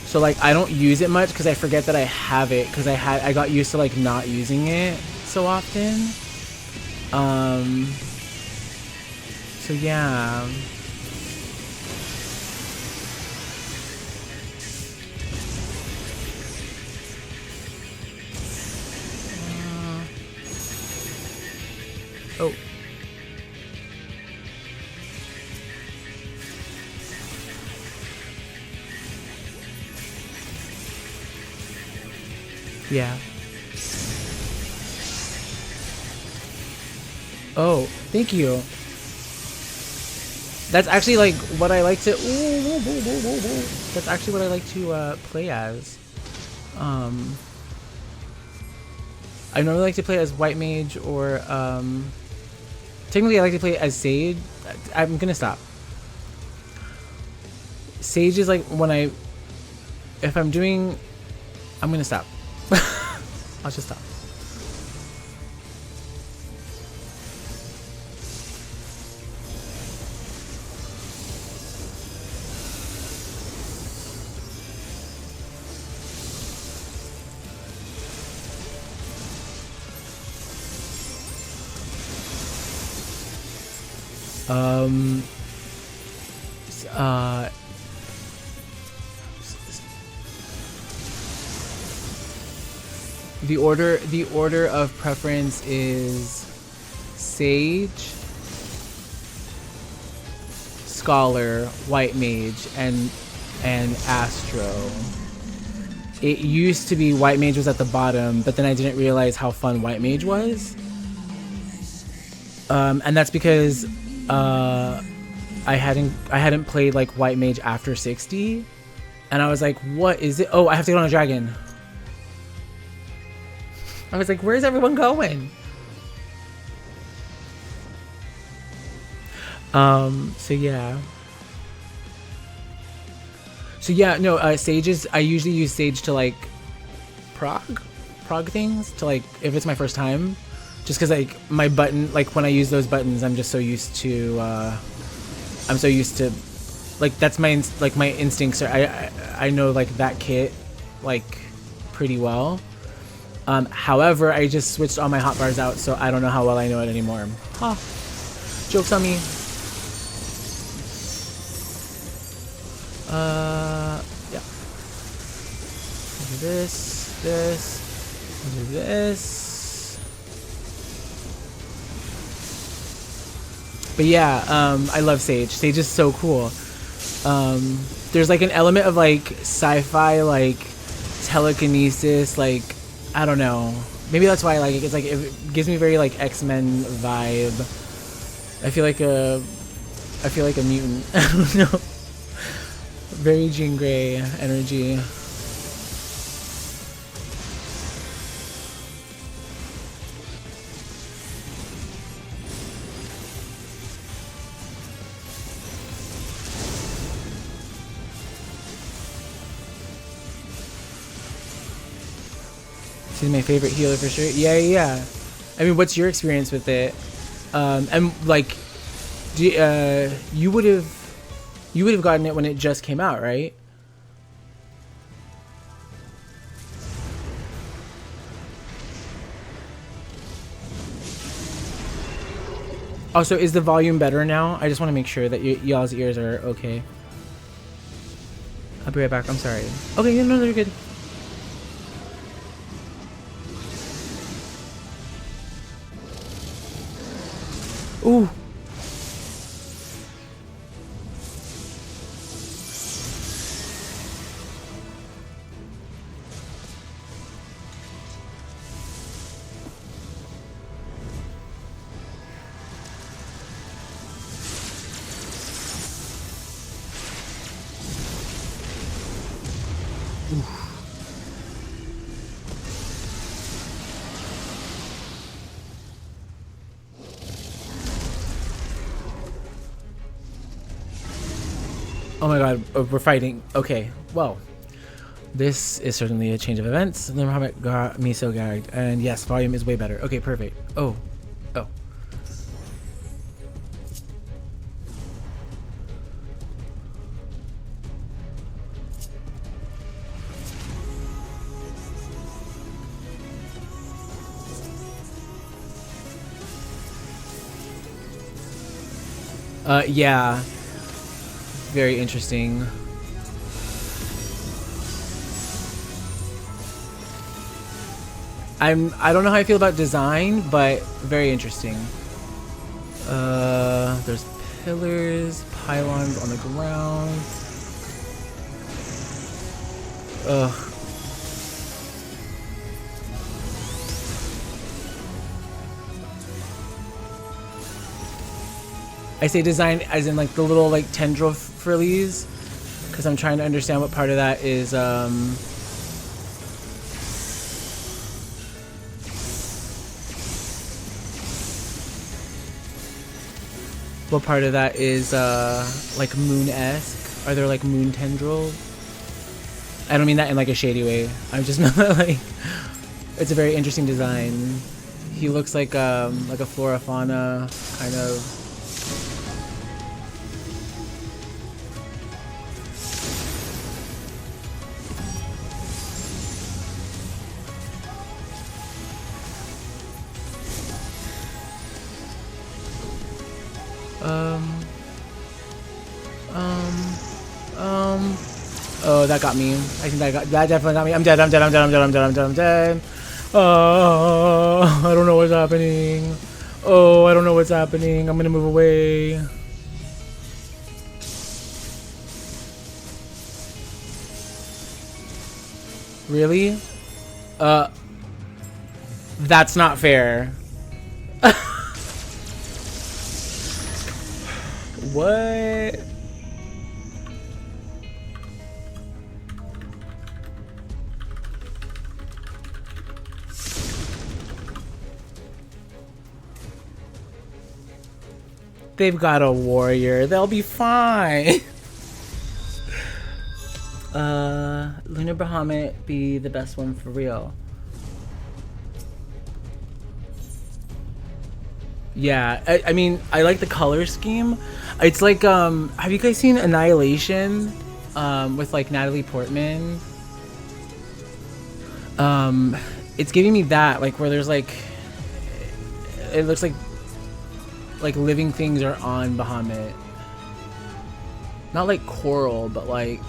So, like, I don't use it much because I forget that I have it, because I got used to, like, not using it so often. So yeah. Oh. Yeah. Oh, thank you. That's actually like what I like to. That's actually what I like to play as. I normally like to play as white mage or technically I like to play as sage. I'm gonna stop. Sage is like when if I'm doing. I'm gonna stop. I'll just stop. The order of preference is Sage, Scholar, White Mage, and Astro. It used to be White Mage was at the bottom, but then I didn't realize how fun White Mage was. And that's because I hadn't played like White Mage after 60, and I was like, what is it? Oh, I have to get on a dragon. I was like, where's everyone going? So yeah, no, Sages, I usually use Sage to like prog things, to like, if it's my first time, just cause like my button, like when I use those buttons, I'm just so used to, like that's my instincts are, I know like that kit like pretty well. However, I just switched all my hotbars out, so I don't know how well I know it anymore. Huh. Joke's on me. Yeah. Do this, do this. But yeah, I love Sage. Sage is so cool. There's like an element of like sci-fi, like telekinesis, like I don't know. Maybe that's why I like it. It's like it gives me very like X-Men vibe. I feel like a mutant. I don't know. Very Jean Grey energy. She's my favorite healer for sure. Yeah. I mean, what's your experience with it? And like, you would have gotten it when it just came out, right? Oh, so is the volume better now? I just want to make sure that y'all's ears are okay. I'll be right back. I'm sorry. Okay, no, they're good. Ooh. Oh my god, we're fighting. Okay, well, this is certainly a change of events. The Muhammad got me so gagged. And yes, volume is way better. Okay, perfect. Oh. Yeah. Very interesting. I don't know how I feel about design, but very interesting. There's pillars, pylons on the ground. Ugh. I say design as in like the little like tendril frillies, because I'm trying to understand what part of that is like moon-esque. Are there like moon tendrils? I don't mean that in like a shady way. I'm just like, it's a very interesting design. He looks like a flora fauna kind of. Oh, that got me. I think that definitely got me. I'm dead. Oh, I don't know what's happening. Oh, I don't know what's happening. I'm gonna move away. Really? That's not fair. What? They've got a warrior. They'll be fine. Lunar Bahamut be the best one for real. Yeah, I mean, I like the color scheme. It's like, have you guys seen Annihilation? With like Natalie Portman? It's giving me that, like where there's like, it looks like living things are on Bahamut. Not like coral, but like,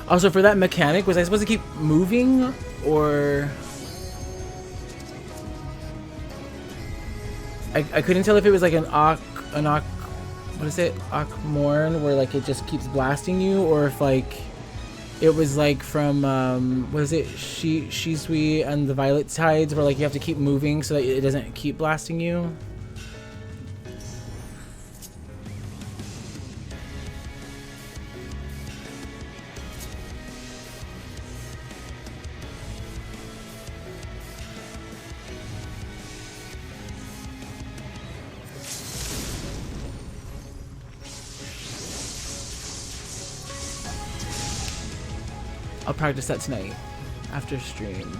also for that mechanic, was I supposed to keep moving or I couldn't tell if it was like an what is it? Morn, where like it just keeps blasting you, or if like It was like from was it Shisui and the Violet Tides, where like you have to keep moving so that it doesn't keep blasting you. I'll practice that tonight after stream.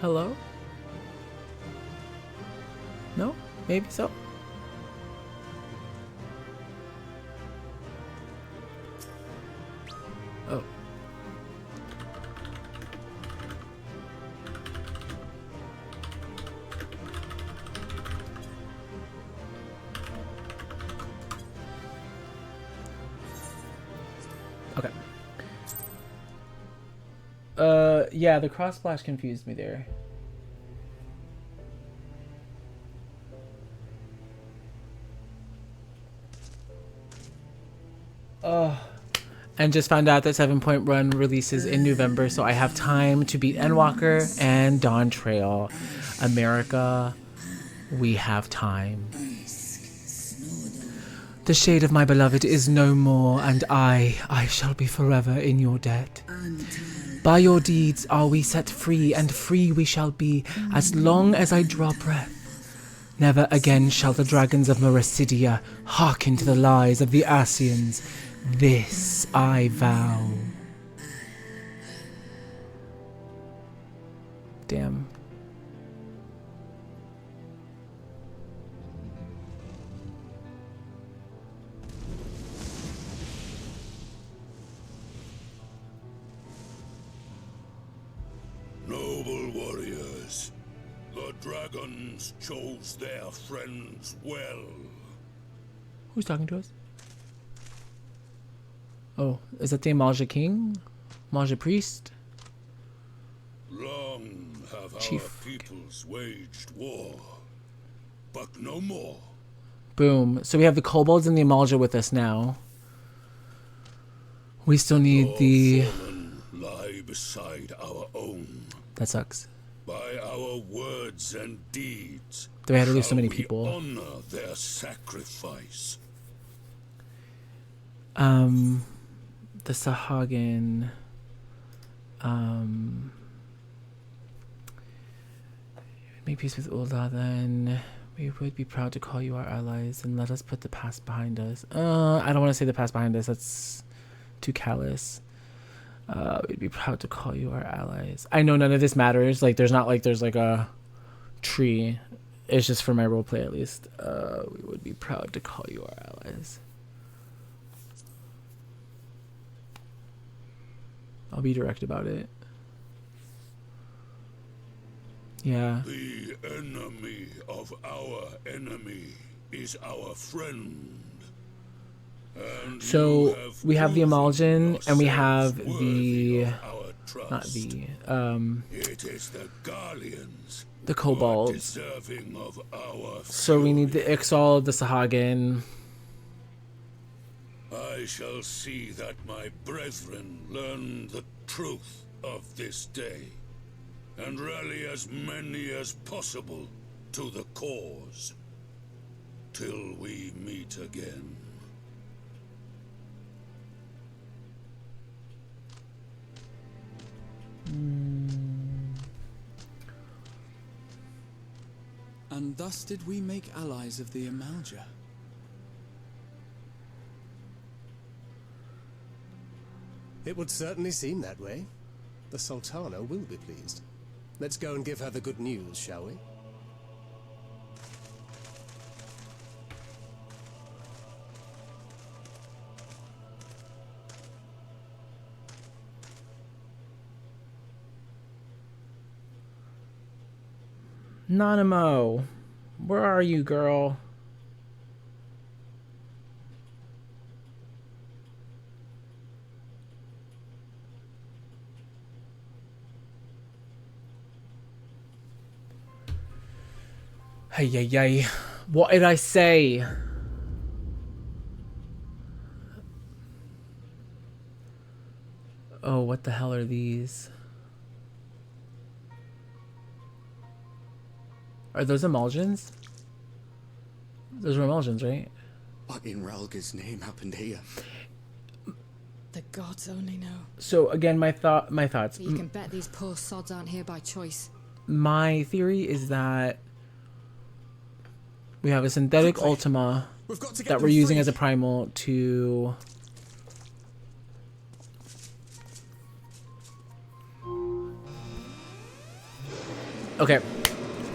Hello? No? Maybe so. Oh. Okay. Yeah, the cross splash confused me there. And just found out that 7-Point Run releases in November, so I have time to beat Endwalker and Dawn Trail. America, we have time. The shade of my beloved is no more, and I shall be forever in your debt. By your deeds are we set free, and free we shall be, as long as I draw breath. Never again shall the dragons of Mericidia hearken to the lies of the Asians. This I vow. Damn. Noble warriors, the dragons chose their friends well. Who's talking to us? Oh, is that the Amalja King? Amalja Priest? Long have Chief. our peoples waged war, but no more. Boom. So we have the kobolds and the Amalja with us now. We still need Your the... fallen lie beside our own. That sucks. By our words and deeds, We had to lose so shall many we people. honor their sacrifice. The Sahagin. Make peace with Ulda, then we would be proud to call you our allies and let us put the past behind us. I don't want to say the past behind us. That's too callous. We'd be proud to call you our allies. I know none of this matters. Like, there's not like there's like a tree. It's just for my roleplay at least. We would be proud to call you our allies. I'll be direct about it. Yeah. The enemy of our enemy is our friend. And So you have we have the proven Amaljan and we have yourself the worthy of our trust. not the It is the Guardians the who are kobolds. deserving of our So we need the fury. Ixal, the Sahagin. I shall see that my brethren learn the truth of this day. and rally as many as possible to the cause. Till we meet again. And thus did we make allies of the Amalja. It would certainly seem that way. The Sultana will be pleased. Let's go and give her the good news, shall we? Nanamo, where are you, girl? Hey, yay, yay. What did I say? Oh, what the hell are these? Are those emulsions? Those were emulsions, right? What in Ralga's name happened here? The gods only know. So again, my thoughts. But you can bet these poor sods aren't here by choice. My theory is that we have a synthetic Ultima that we're using as a primal to... Okay.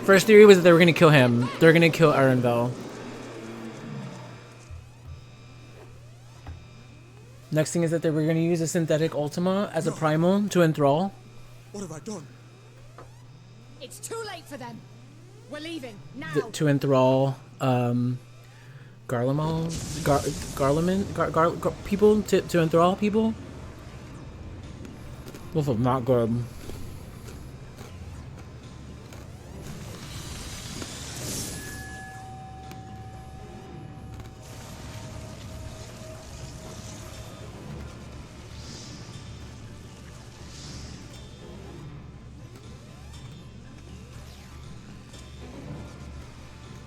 First theory was that they were going to kill him. They're going to kill Arenville. Next thing is that they were going to use a synthetic Ultima as a primal to enthrall. What have I done? It's too late for them. We're leaving now. To enthrall people, to enthrall people. This is not good.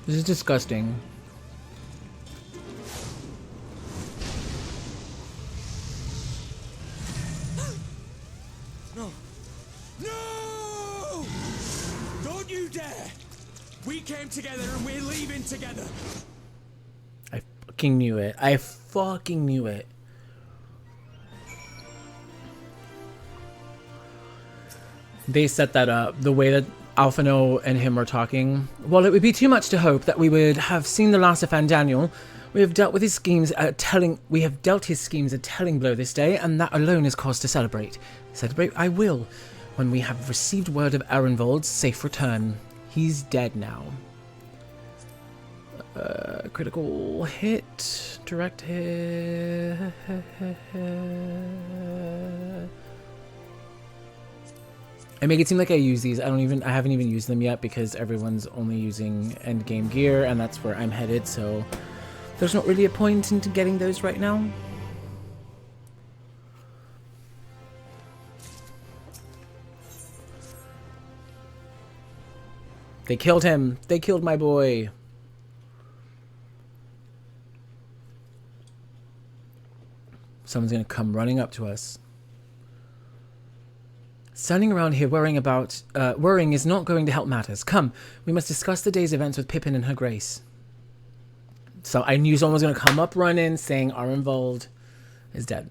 This is disgusting. No! No! Don't you dare! We came together and we're leaving together! I fucking knew it. I fucking knew it. They set that up. The way that Alphino and him were talking. While it would be too much to hope that we would have seen the last of Daniel, we have dealt with his schemes we have dealt his schemes a telling blow this day, and that alone is cause to celebrate. Celebrate I will, when we have received word of Arenvold's safe return. He's dead now. Critical hit, direct hit. I make it seem like I use these. I haven't even used them yet because everyone's only using endgame gear, and that's where I'm headed, so there's not really a point into getting those right now. They killed him. They killed my boy. Someone's gonna come running up to us. Standing around here worrying is not going to help matters. Come, we must discuss the day's events with Pippin and her grace. So I knew someone was going to come up running saying Arenvold is dead.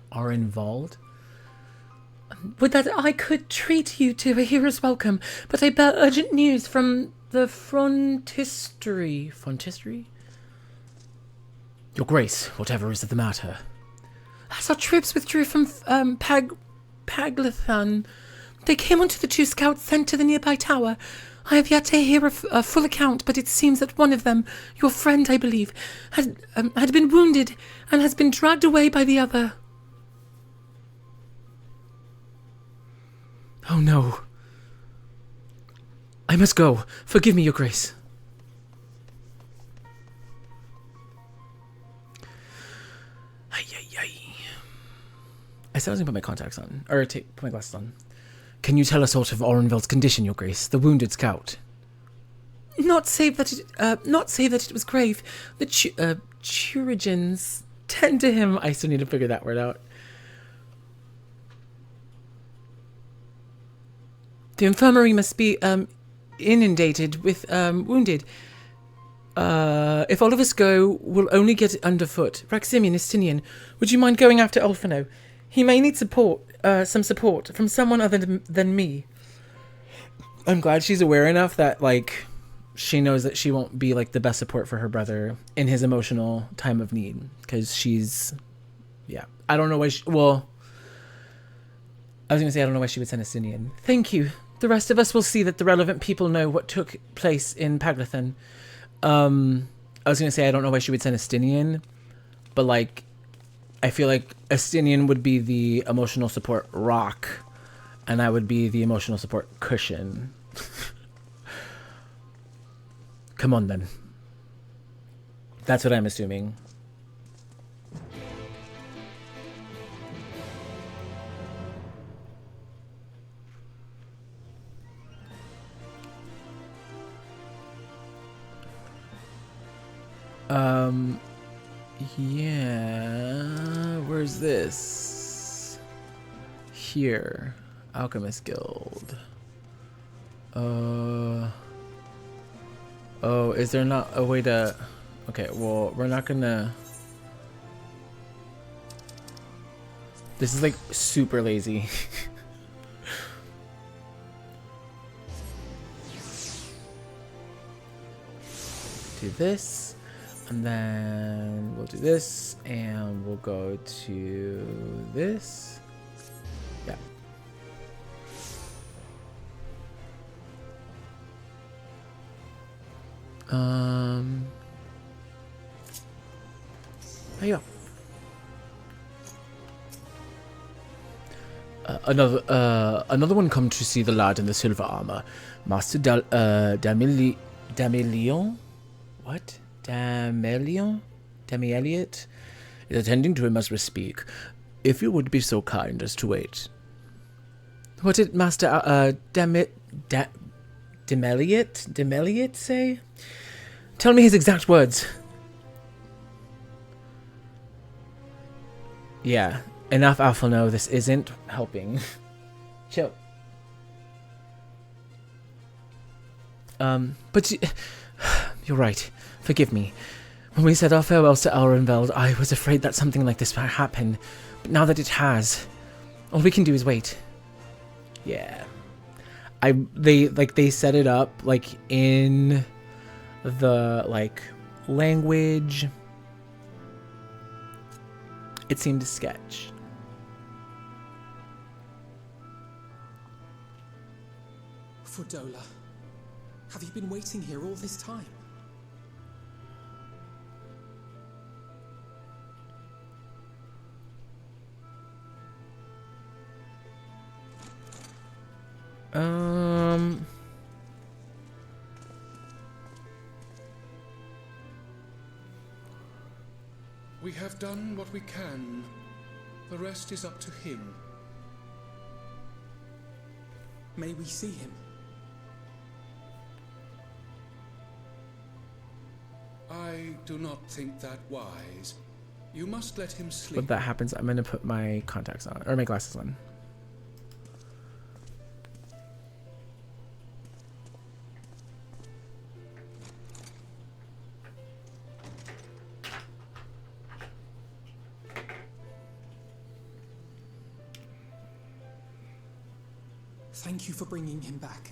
Arenvold? Would that I could treat you to a hero's welcome, but I bear urgent news from the frontistery. Frontistery? Your grace, whatever is the matter. As our troops withdrew from Paglathan, they came onto the two scouts sent to the nearby tower. I have yet to hear a full account, but it seems that one of them, your friend, I believe, had been wounded and has been dragged away by the other. Oh no. I must go. Forgive me, your grace. I said I was gonna put my contacts on, or put my glasses on. Can you tell us aught of Orenveld's condition, Your Grace, the wounded scout? Not save that it was grave. The Churigens tend to him. I still need to figure that word out. The infirmary must be inundated with wounded. If all of us go, we'll only get it underfoot. Raximian, Estinian, would you mind going after Ulfano? He may need support, some support from someone other than me. I'm glad she's aware enough that, like, she knows that she won't be, like, the best support for her brother in his emotional time of need. Because she's, yeah. I don't know why she, well, I was going to say I don't know why she would send Estinian. Thank you. The rest of us will see that the relevant people know what took place in Paglathan. I was going to say I don't know why she would send Estinian, but, like, I feel like Estinian would be the emotional support rock, and I would be the emotional support cushion. Come on, then. That's what I'm assuming. Yeah, where's this? Here, Alchemist Guild. Oh, is there not a way to, okay, well, we're not gonna, this is like super lazy. Do this. And then we'll do this, and we'll go to this. Yeah. There you go. Another one come to see the lad in the silver armor, Master Damilion. What? Damelion is attending to him as we speak. If you would be so kind as to wait. What did Master Demeliot say? Tell me his exact words. Yeah, enough Alpha no, this isn't helping. Chill. But you're right. Forgive me. When we said our farewells to Orenveld, I was afraid that something like this might happen. But now that it has, all we can do is wait. Yeah. They set it up, like, in the, like, language. It seemed a sketch. Fordola, have you been waiting here all this time? We have done what we can. The rest is up to him. May we see him? I do not think that wise. You must let him sleep. When that happens, I'm gonna put my contacts on, or my glasses on. Thank you for bringing him back.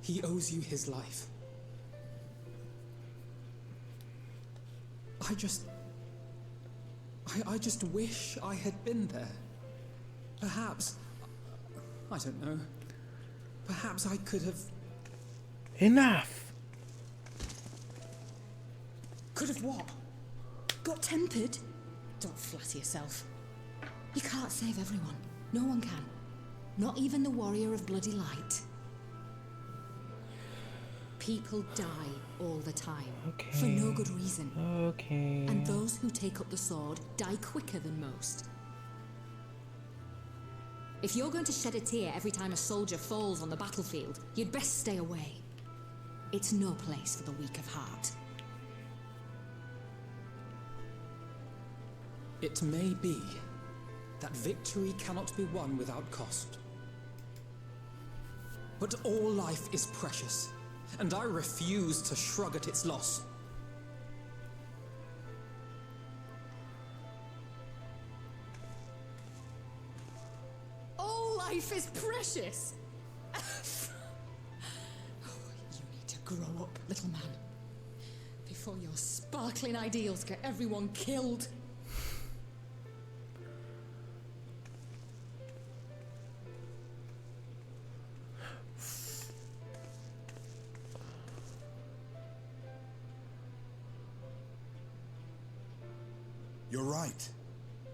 He owes you his life. I just wish I had been there. Perhaps, I don't know. Perhaps I could have... Enough! Could have what? Got tempered? Don't flatter yourself. You can't save everyone. No one can. Not even the warrior of bloody light. People die all the time. Okay. For no good reason. Okay. And those who take up the sword die quicker than most. If you're going to shed a tear every time a soldier falls on the battlefield, you'd best stay away. It's no place for the weak of heart. It may be that victory cannot be won without cost. But all life is precious, and I refuse to shrug at its loss. All life is precious! You need to grow up, little man, before your sparkling ideals get everyone killed. You're right.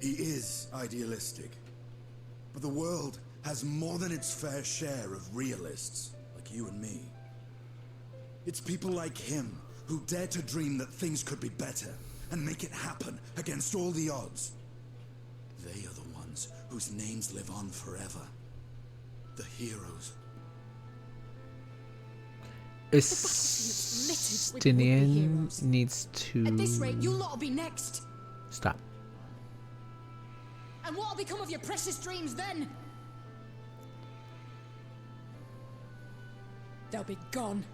He is idealistic. But the world has more than its fair share of realists, like you and me. It's people like him who dare to dream that things could be better and make it happen against all the odds. They are the ones whose names live on forever. The heroes. Justinian needs to... At this rate, you lot'll be next. Stop. And what'll become of your precious dreams then? They'll be gone.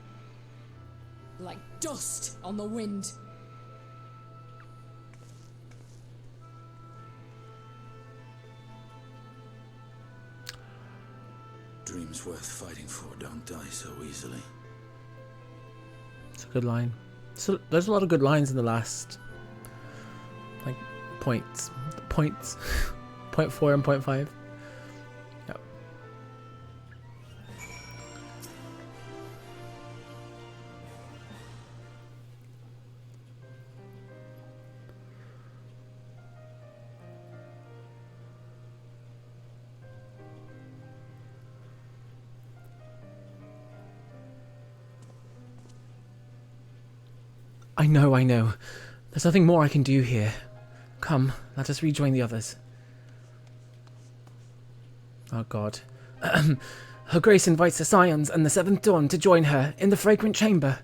Like dust on the wind. Dreams worth fighting for don't die so easily. It's a good line. So there's a lot of good lines in the last, like, points. Point 4 and point 5. Yep. I know. There's nothing more I can do here. Come, let us rejoin the others. Oh god. Her Grace invites the Scions and the Seventh Dawn to join her in the Fragrant Chamber.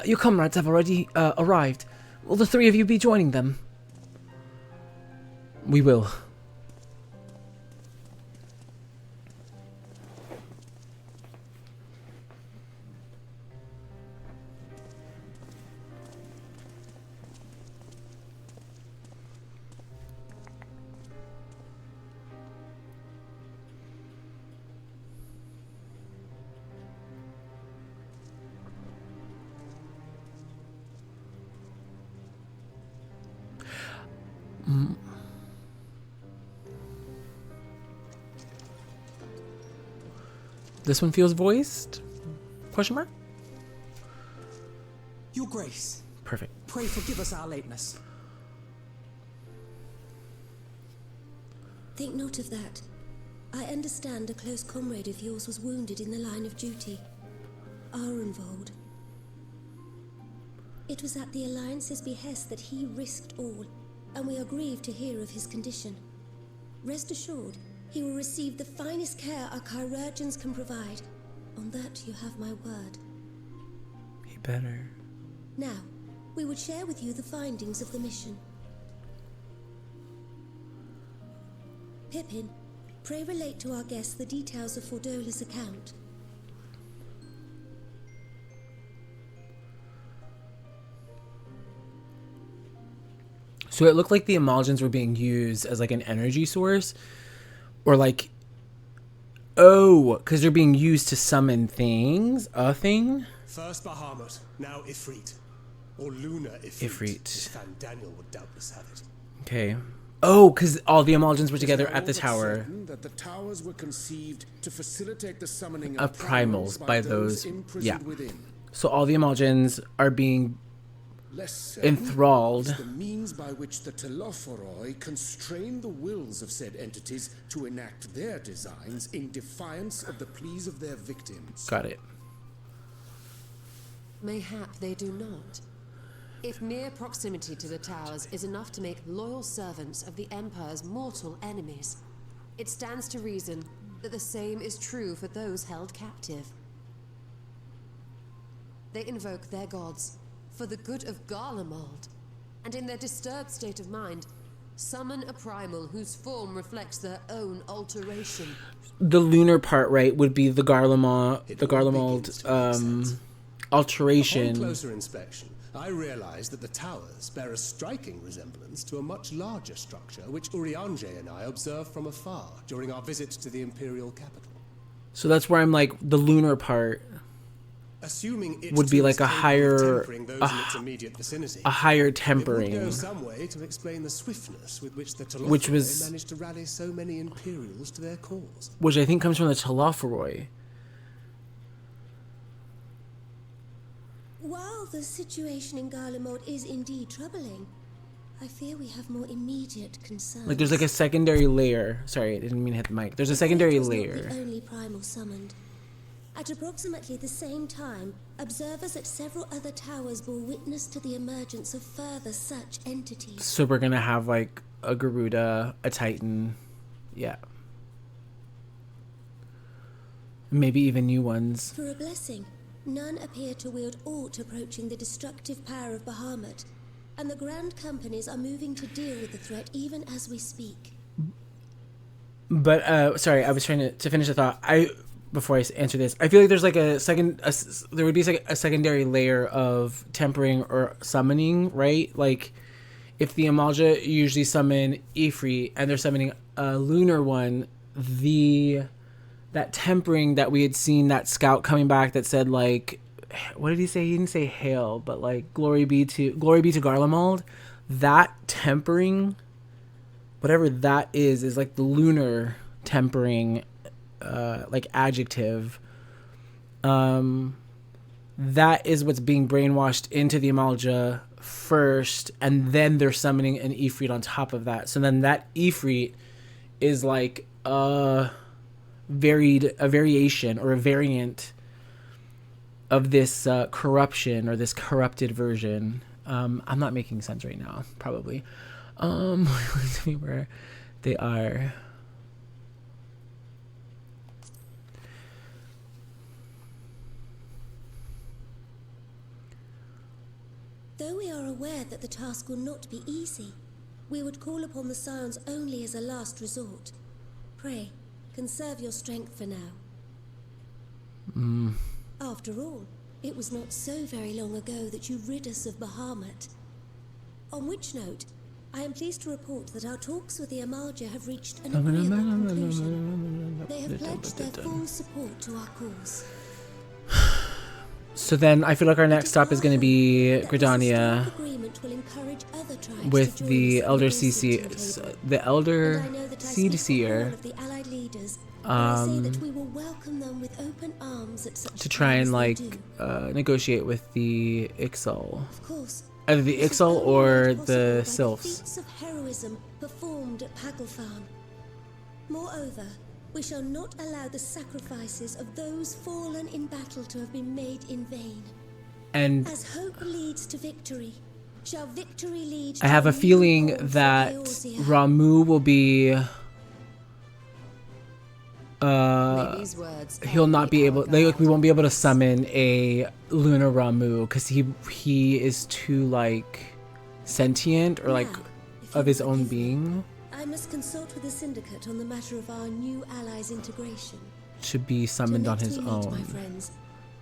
Your comrades have already arrived. Will the three of you be joining them? We will. This one feels voiced? Question mark? Your Grace. Perfect. Pray forgive us our lateness. Take note of that. I understand a close comrade of yours was wounded in the line of duty. Arenvold. It was at the Alliance's behest that he risked all, and we are grieved to hear of his condition. Rest assured, he will receive the finest care our chirurgeons can provide. On that you have my word. He better. Now, we would share with you the findings of the mission. Pippin, pray relate to our guests the details of Fordola's account. So it looked like the emulsions were being used as like an energy source, or like, oh, because they're being used to summon things, a thing? First Bahamut, now Ifrit. Or Lunar Ifrit. As Van Daniel would doubtless have it. Okay. Oh, because all the emulsions were together at the tower. That the towers were conceived to facilitate the summoning of primals by those, yeah. Within. So all the emulsions are being enthralled. The means by which the Telophoroi constrain the wills of said entities to enact their designs in defiance of the pleas of their victims. Got it. Mayhap they do not. If mere proximity to the towers is enough to make loyal servants of the Empire's mortal enemies, It stands to reason that the same is true for those held captive. They invoke their gods for the good of Garlemald, and in their disturbed state of mind, summon a primal whose form reflects their own alteration. The lunar part, right, would be the Garlemald alteration. Upon closer inspection, I realized that the towers bear a striking resemblance to a much larger structure which Urianger and I observed from afar during our visit to the Imperial capital. So that's where I'm like, the lunar part Assuming it would be like a higher, those in its immediate vicinity, a higher it tempering, would go some way to explain the swiftness with which the which Telophoroi managed to rally so many Imperials to their cause. Which I think comes from the Telophoroi. While the situation in Garlemald is indeed troubling, I fear we have more immediate concerns. Like there's like a secondary layer. Sorry, I didn't mean to hit the mic. There's a secondary layer. Not the only primal summoned. At approximately the same time, observers at several other towers bore witness to the emergence of further such entities. So we're gonna have like a Garuda, a Titan, yeah. Maybe even new ones. For a blessing, none appear to wield aught approaching the destructive power of Bahamut, and the Grand Companies are moving to deal with the threat even as we speak. But sorry, I was trying to finish the thought. Before I answer this, I feel like there's like there would be like a secondary layer of tempering or summoning, right? Like if the Amalja usually summon Ifrit and they're summoning a lunar one, that tempering that we had seen, that scout coming back that said like, what did he say? He didn't say hail, but like glory be to Garlemald. That tempering, whatever that is like the lunar tempering. Like adjective, that is what's being brainwashed into the Amalja first, and then they're summoning an Ifrit on top of that. So then that Ifrit is like a variation or a variant of this corruption or this corrupted version. I'm not making sense right now, probably. Let's see where they are. Though we are aware that the task will not be easy, we would call upon the Scions only as a last resort. Pray, conserve your strength for now. After all, it was not so very long ago that you rid us of Bahamut. On which note, I am pleased to report that our talks with the Amalja have reached an agreeable conclusion. They have pledged their full support to our cause. So then I feel like our next stop is going to be Gridania with the Elder Seer, the Elder Seer, to try and like negotiate with the Ixal. Either the Ixal or the Sylphs. Feats of heroism performed at Pagelfarm. Moreover, we shall not allow the sacrifices of those fallen in battle to have been made in vain. And as hope leads to victory, shall victory lead to I have a feeling that Ramu will be he'll not be able, like, we won't be able to summon a Lunar Ramu because he is too like sentient or like of his own being. I must consult with the Syndicate on the matter of our new allies' integration. To be summoned on his own. My friends,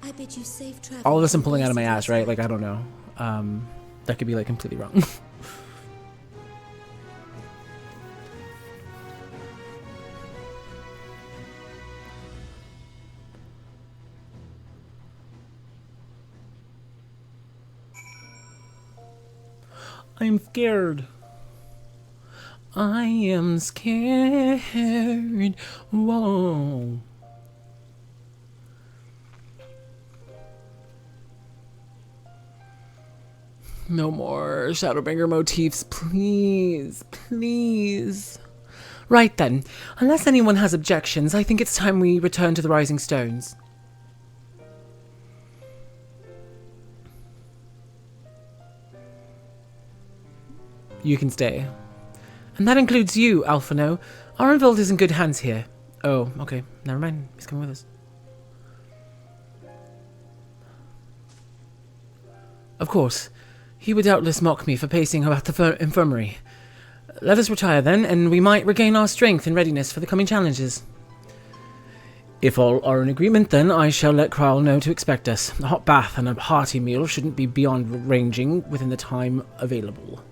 I bid you safe travel. All of this I'm pulling out of my ass, right? Like, I don't know. That could be like completely wrong. I'm scared. I am scared. Whoa. No more Shadowbringer motifs, please. Please. Right then. Unless anyone has objections, I think it's time we return to the Rising Stones. You can stay. And that includes you, Alphino. Arenvald is in good hands here. Oh, okay. Never mind. He's coming with us. Of course. He would doubtless mock me for pacing about the infirmary. Let us retire then, and we might regain our strength and readiness for the coming challenges. If all are in agreement, then I shall let Kral know to expect us. A hot bath and a hearty meal shouldn't be beyond ranging within the time available.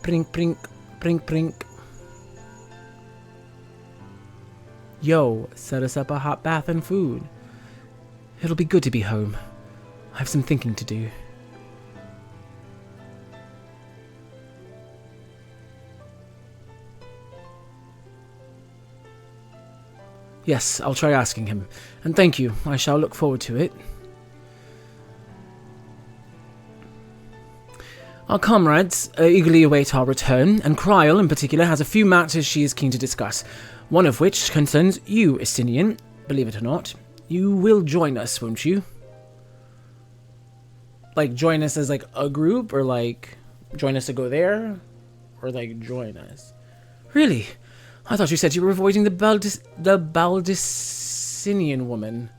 Prink, prink, prink, prink. Yo, set us up a hot bath and food. It'll be good to be home. I have some thinking to do. Yes, I'll try asking him. And thank you. I shall look forward to it. Our comrades eagerly await our return, and Kryl in particular has a few matters she is keen to discuss, one of which concerns you, Estinian. Believe it or not. You will join us, won't you? Like, join us as, like, a group? Or, like, join us to go there? Or, like, join us? Really? I thought you said you were avoiding the Baldissinian woman.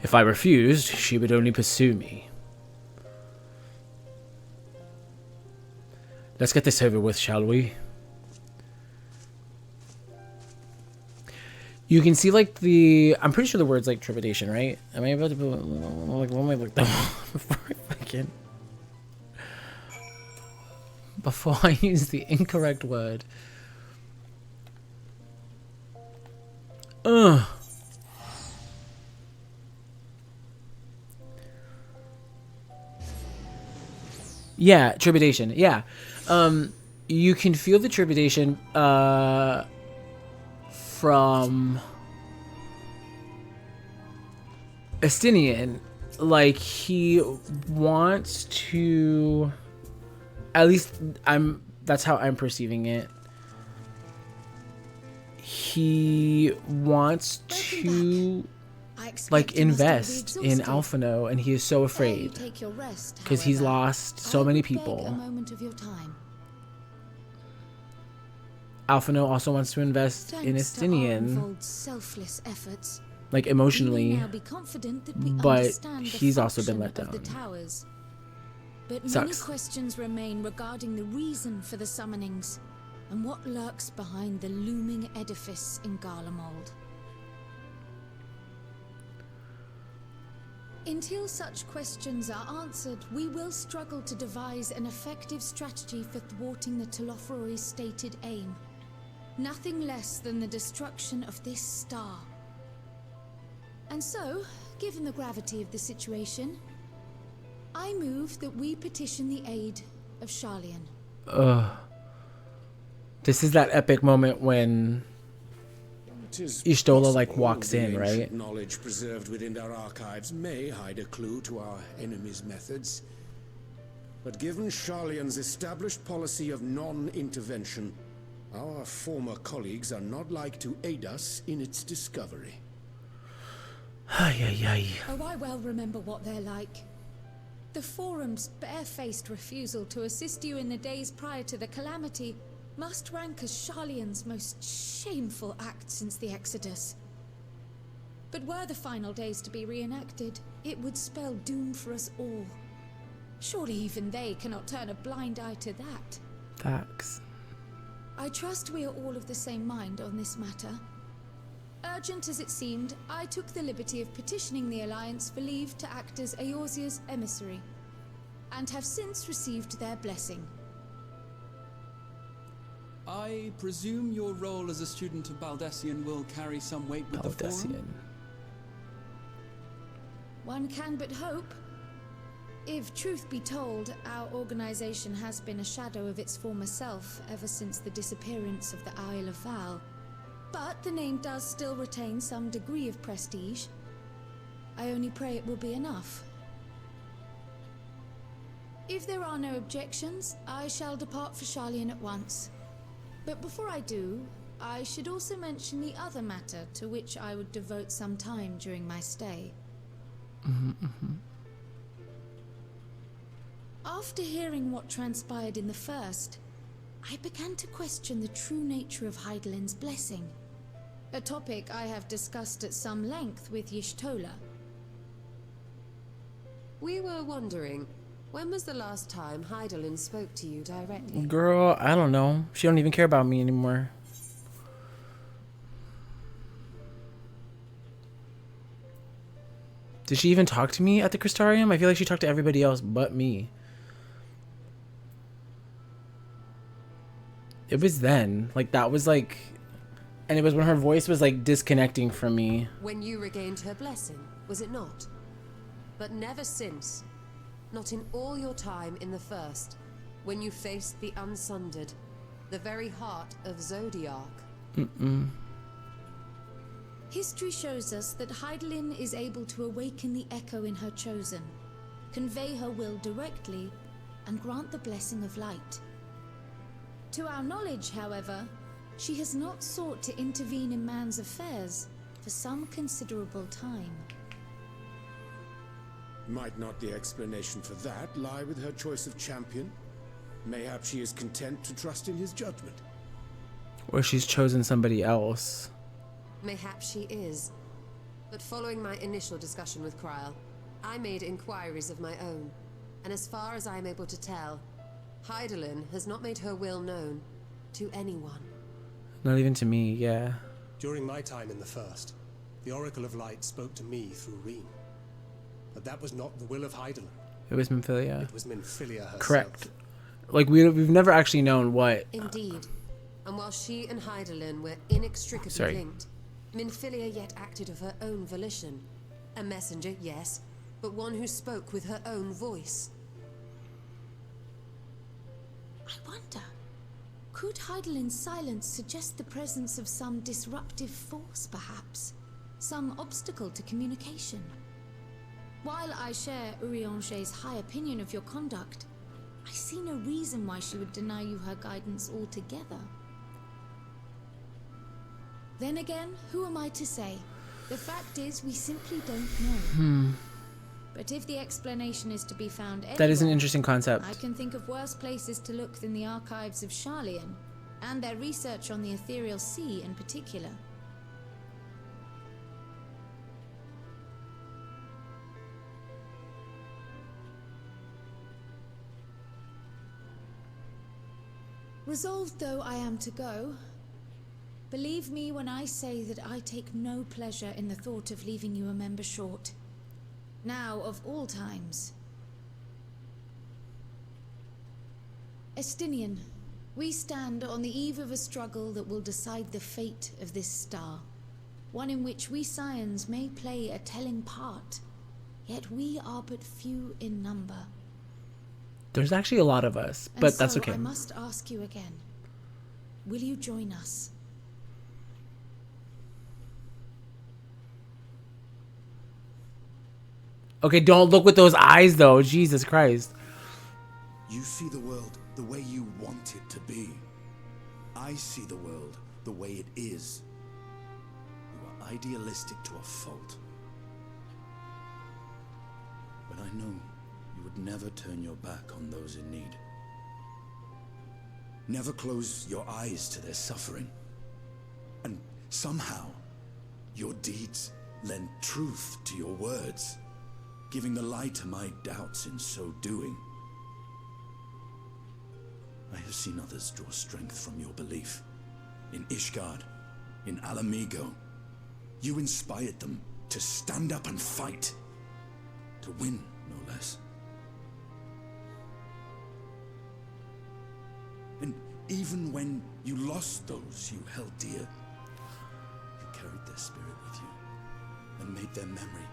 If I refused, she would only pursue me. Let's get this over with, shall we? You can see, like, the... I'm pretty sure the word's, like, trepidation, right? Am I about to... Like, what am I looking before I fucking... Before I use the incorrect word. Ugh. Yeah, trepidation. Yeah. You can feel the trepidation, from Estinian. Like, he wants to, at least that's how I'm perceiving it. He wants to, like, invest in Alphino, and he is so afraid because he's lost so many people. Alphino also wants to invest in Estinian, like, emotionally, but he's also been let down. But many questions remain regarding the reason for the summonings and what lurks behind the looming edifice in Garlemald. Until such questions are answered, we will struggle to devise an effective strategy for thwarting the Telophoroi's stated aim. Nothing less than the destruction of this star. And so, given the gravity of the situation, I move that we petition the aid of Sharlayan. This is that epic moment when Y'shtola, like, walks in, right? Knowledge preserved within our archives may hide a clue to our enemy's methods. But given Sharlayan's established policy of non-intervention, our former colleagues are not like to aid us in its discovery. Oh, I well remember what they're like. The Forum's barefaced refusal to assist you in the days prior to the calamity must rank as Sharlayan's most shameful act since the Exodus. But were the final days to be reenacted, it would spell doom for us all. Surely even they cannot turn a blind eye to that. Facts. I trust we are all of the same mind on this matter. Urgent as it seemed, I took the liberty of petitioning the Alliance for leave to act as Eorzea's emissary, and have since received their blessing. I presume your role as a student of Baldessian will carry some weight with the Forum? One can but hope. If truth be told, our organization has been a shadow of its former self ever since the disappearance of the Isle of Val. But the name does still retain some degree of prestige. I only pray it will be enough. If there are no objections, I shall depart for Sharlayan at once. But before I do, I should also mention the other matter to which I would devote some time during my stay. After hearing what transpired in the first, I began to question the true nature of Hydaelyn's blessing. A topic I have discussed at some length with Y'shtola. We were wondering, when was the last time Hydaelyn spoke to you directly? Girl, I don't know. She don't even care about me anymore. Did she even talk to me at the Crystarium? I feel like she talked to everybody else but me. It was then. Like, that was like... And it was when her voice was like disconnecting from me. When you regained her blessing, was it not? But never since. Not in all your time in the first, when you faced the Unsundered, the very heart of Zodiark. History shows us that Hydaelyn is able to awaken the echo in her chosen, convey her will directly, and grant the blessing of light. To our knowledge, however, she has not sought to intervene in man's affairs for some considerable time. Might not the explanation for that lie with her choice of champion? Mayhap she is content to trust in his judgment. Or she's chosen somebody else. Mayhap she is. But following my initial discussion with Kryl, I made inquiries of my own. And as far as I am able to tell, Hydaelyn has not made her will known to anyone. Not even to me, yeah. During my time in the First, the Oracle of Light spoke to me through Reem. But that was not the will of Hydaelyn. It was Minfilia. It was Minfilia herself. Correct. Like, we've never actually known what... Indeed. And while she and Hydaelyn were inextricably linked, Minfilia yet acted of her own volition. A messenger, yes, but one who spoke with her own voice. I wonder, could Hydaelyn's silence suggest the presence of some disruptive force, perhaps? Some obstacle to communication? While I share Urianger's high opinion of your conduct, I see no reason why she would deny you her guidance altogether. Then again, who am I to say? The fact is, we simply don't know. But if the explanation is to be found anywhere, that is an interesting concept. I can think of worse places to look than the archives of Sharlayan, and their research on the Ethereal Sea in particular. Resolved though I am to go, believe me when I say that I take no pleasure in the thought of leaving you a member short. Now of all times. Estinian, we stand on the eve of a struggle that will decide the fate of this star. One in which we Scions may play a telling part, yet we are but few in number. There's actually a lot of us, but so that's okay. I must ask you again. Will you join us? Okay, don't look with those eyes, though. Jesus Christ. You see the world the way you want it to be. I see the world the way it is. You are idealistic to a fault. But I know you would never turn your back on those in need. Never close your eyes to their suffering. And somehow, your deeds lend truth to your words, giving the lie to my doubts in so doing. I have seen others draw strength from your belief. In Ishgard, in Alamigo, you inspired them to stand up and fight. To win, no less. And even when you lost those you held dear, you carried their spirit with you and made their memory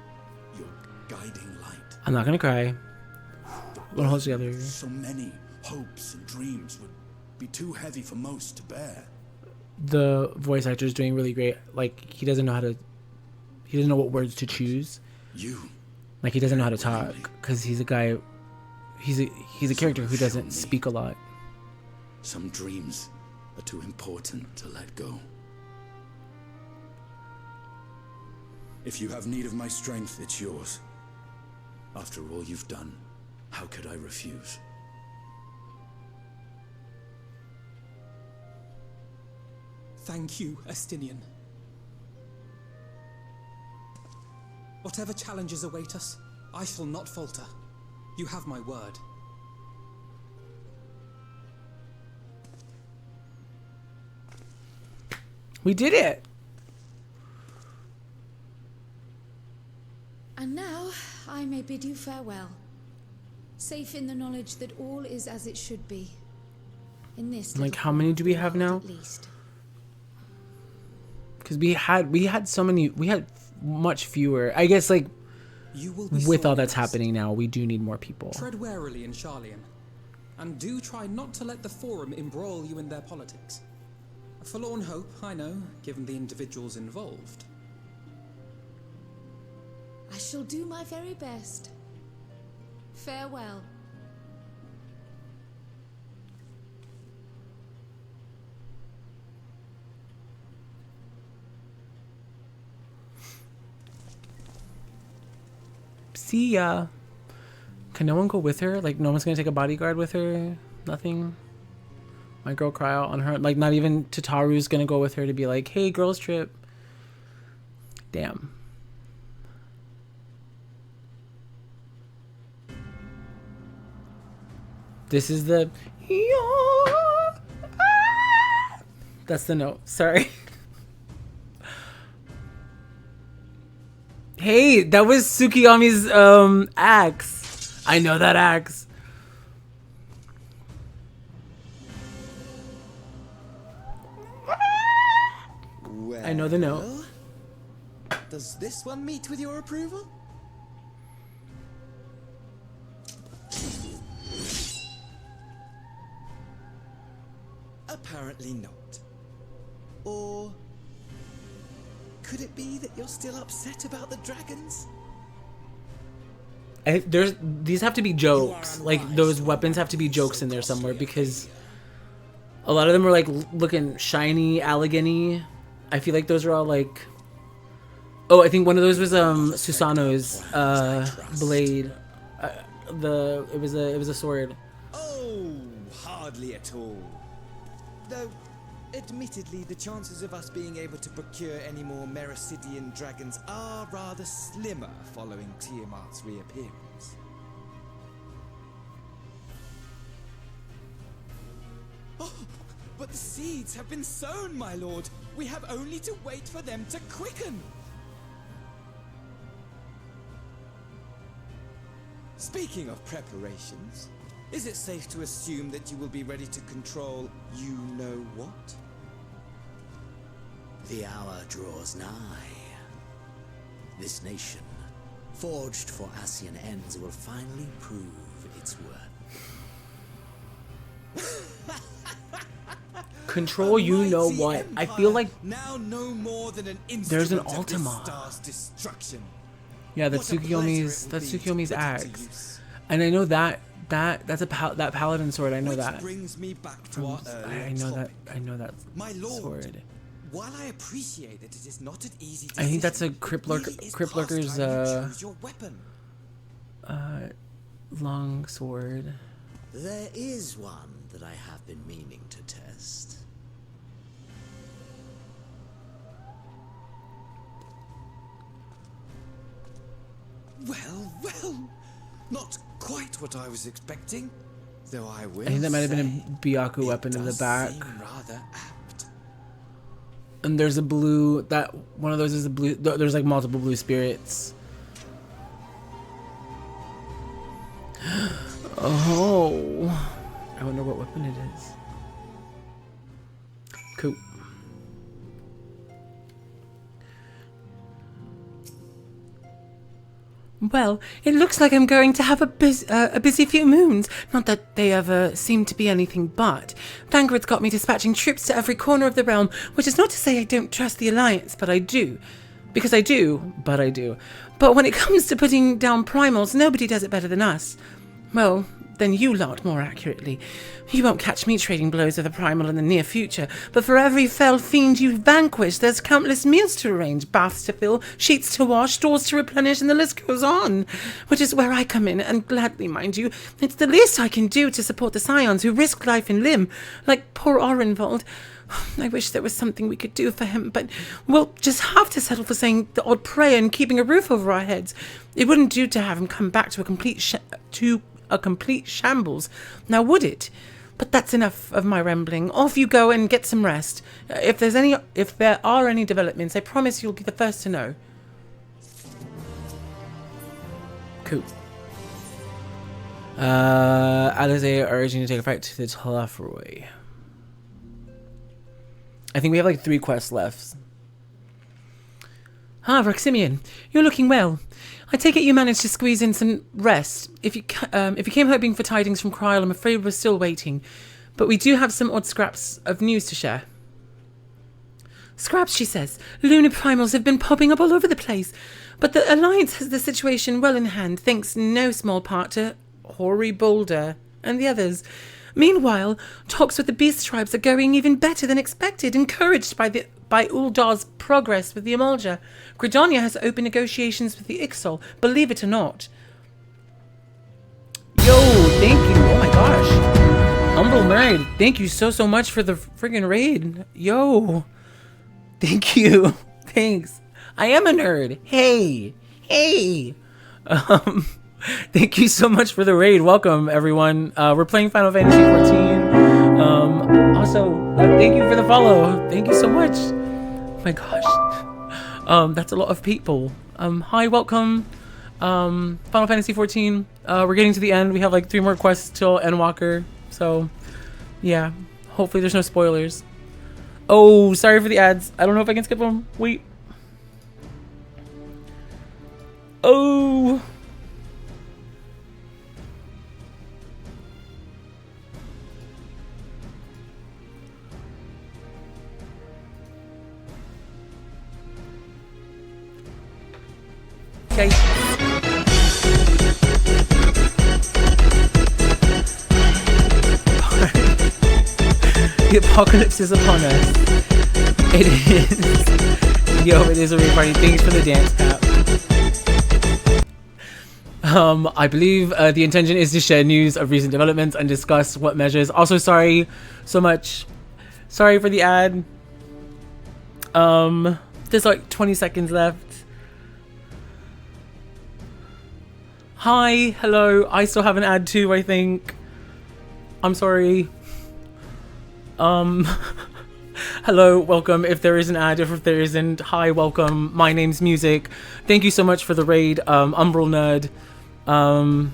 your guiding light. I'm not gonna cry. We'll hold together. So many hopes and dreams would be too heavy for most to bear. The voice actor is doing really great. Like, he doesn't know what words to choose. Like, he doesn't know how to talk because he's a guy. He's a character who doesn't speak a lot. Some dreams are too important to let go. If you have need of my strength, it's yours. After all you've done, how could I refuse? Thank you, Estinian. Whatever challenges await us, I shall not falter. You have my word. We did it! And now, I may bid you farewell. Safe in the knowledge that all is as it should be. In this Like, how many do we have now? at least. Because we had so many, we had much fewer. I guess, like, with all that's happening now, we do need more people. Tread warily in Sharlayan, and do try not to let the Forum embroil you in their politics. A forlorn hope, I know, given the individuals involved. I shall do my very best. Farewell. See ya. Can no one go with her? Like, no one's gonna take a bodyguard with her? Nothing? My girl cry out on her. Like, not even Tataru's gonna go with her to be like, hey, girls trip. Damn. This is the... That's the note. Sorry. Hey, that was Tsukiyami's axe. I know that axe. Well, I know the note. Does this one meet with your approval? Apparently not. Or could it be that you're still upset about the dragons? These have to be jokes. Like, those weapons have to be jokes in there somewhere, because a lot of them were like looking shiny, elegant-y. I feel like those are all like... Oh, I think one of those was Susanoo's blade. It was a sword. Oh, hardly at all. Though, admittedly, the chances of us being able to procure any more Mericidian dragons are rather slimmer following Tiamat's reappearance. Oh, but the seeds have been sown, my lord. We have only to wait for them to quicken. Speaking of preparations, is it safe to assume that you will be ready to control you-know-what? The hour draws nigh. This nation, forged for Ascian ends, will finally prove its worth. Control you know what. I feel like now no more than an there's an instrument of this Ultima. star's destruction. Yeah, that's Tsukiyomi's axe. And I know that paladin sword. I know that. Brings me back to our I know that. I know that my lord, sword. While I appreciate that it is not an easy I think that's a Crypt Lurker's long sword. There is one that I have been meaning to test. Well, not quite what I was expecting. Though I will I think that might have been a Byaku weapon in the back. Rather apt. And there's a blue, that one of those is a blue, there's like multiple blue spirits. Oh, I wonder what weapon it is. Cool. Well, it looks like I'm going to have a busy few moons. Not that they ever seem to be anything but. Thancred's got me dispatching troops to every corner of the realm, which is not to say I don't trust the Alliance, but I do. Because I do, but I do. But when it comes to putting down primals, nobody does it better than us. Well, than you lot, more accurately. You won't catch me trading blows with the Primal in the near future, but for every fell fiend you vanquish, there's countless meals to arrange, baths to fill, sheets to wash, stores to replenish, and the list goes on. Which is where I come in, and gladly, mind you. It's the least I can do to support the scions who risk life and limb, like poor Orenvald. I wish there was something we could do for him, but we'll just have to settle for saying the odd prayer and keeping a roof over our heads. It wouldn't do to have him come back to a complete shambles, now would it? But that's enough of my rambling. Off you go and get some rest. If there are any developments, I promise you'll be the first to know. Cool. Alize are urging to take a fight to the Tlafroy. I think we have like 3 quests left. Ah, Roximian, you're looking well. I take it you managed to squeeze in some rest. If you came hoping for tidings from Kryl, I'm afraid we're still waiting. But we do have some odd scraps of news to share. Scraps, she says. Lunar primals have been popping up all over the place. But the Alliance has the situation well in hand, thanks no small part to Hoary Boulder and the others. Meanwhile, talks with the beast tribes are going even better than expected, encouraged by Uldar's progress with the Emulja. Gridonia has opened negotiations with the Ixol, believe it or not. Yo, thank you. Oh my gosh. Humble Nerd, thank you so much for the friggin' raid. Yo. Thank you. Thanks. I am a nerd. Hey. Thank you so much for the raid. Welcome, everyone. We're playing Final Fantasy XIV. Also, thank you for the follow. Thank you so much. Oh my gosh. That's a lot of people. Hi, welcome. Final Fantasy XIV. We're getting to the end. We have like 3 more quests till Endwalker. So, yeah. Hopefully there's no spoilers. Oh, sorry for the ads. I don't know if I can skip them. Wait. Oh. Okay. The apocalypse is upon us. It is. Yo, it is a raid party. Thanks for the dance cap. I believe the intention is to share news of recent developments and discuss what measures. Also, sorry so much. Sorry for the ad. There's like 20 seconds left. Hi, hello. I still have an ad too, I think. I'm sorry. Hello, welcome. If there is an ad, if there isn't, hi, welcome. My name's Music. Thank you so much for the raid, Umbral Nerd. Now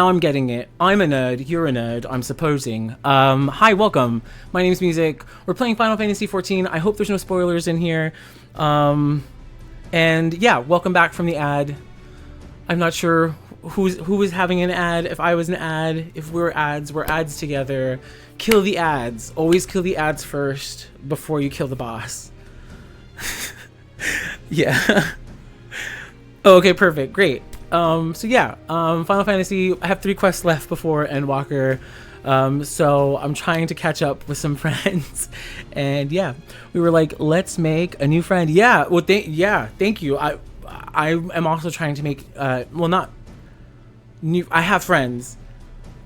I'm getting it. I'm a nerd. You're a nerd. I'm supposing. Hi, welcome. My name's Music. We're playing Final Fantasy XIV. I hope there's no spoilers in here. And yeah, welcome back from the ad. I'm not sure who was having an ad. If I was an ad, if we're ads together. Kill the ads. Always kill the ads first before you kill the boss. Yeah. Okay, perfect. Great. So yeah, Final Fantasy, I have 3 quests left before Endwalker. So I'm trying to catch up with some friends. And yeah, we were like, let's make a new friend. Yeah, well, thank you. I am also trying to make, well, not new, I have friends,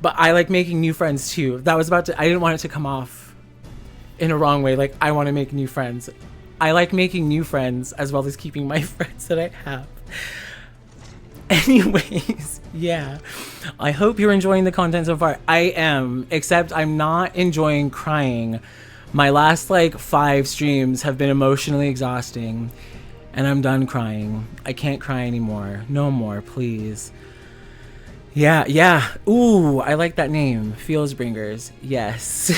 but I like making new friends too. That was about to, I didn't want it to come off in a wrong way. Like, I want to make new friends. I like making new friends as well as keeping my friends that I have. Anyways, yeah. I hope you're enjoying the content so far. I am, except I'm not enjoying crying. My last like 5 streams have been emotionally exhausting, and I'm done crying. I can't cry anymore. No more, please. Yeah. Ooh, I like that name. Feelsbringers. Yes.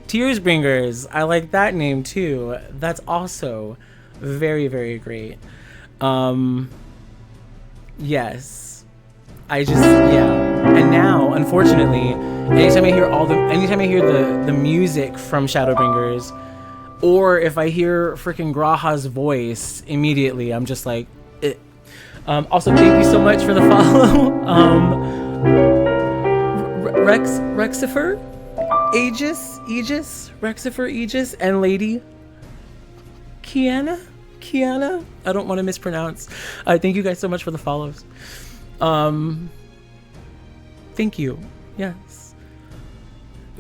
Tearsbringers. I like that name too. That's also very, very great. Yes. I just, yeah. And now, unfortunately, anytime I hear the music from Shadowbringers, or if I hear freaking Graha's voice, immediately I'm just like, Also, thank you so much for the follow. Rexifer, Aegis, Rexifer, Aegis, and Lady Kiana. I don't want to mispronounce. Thank you guys so much for the follows. Thank you. Yes.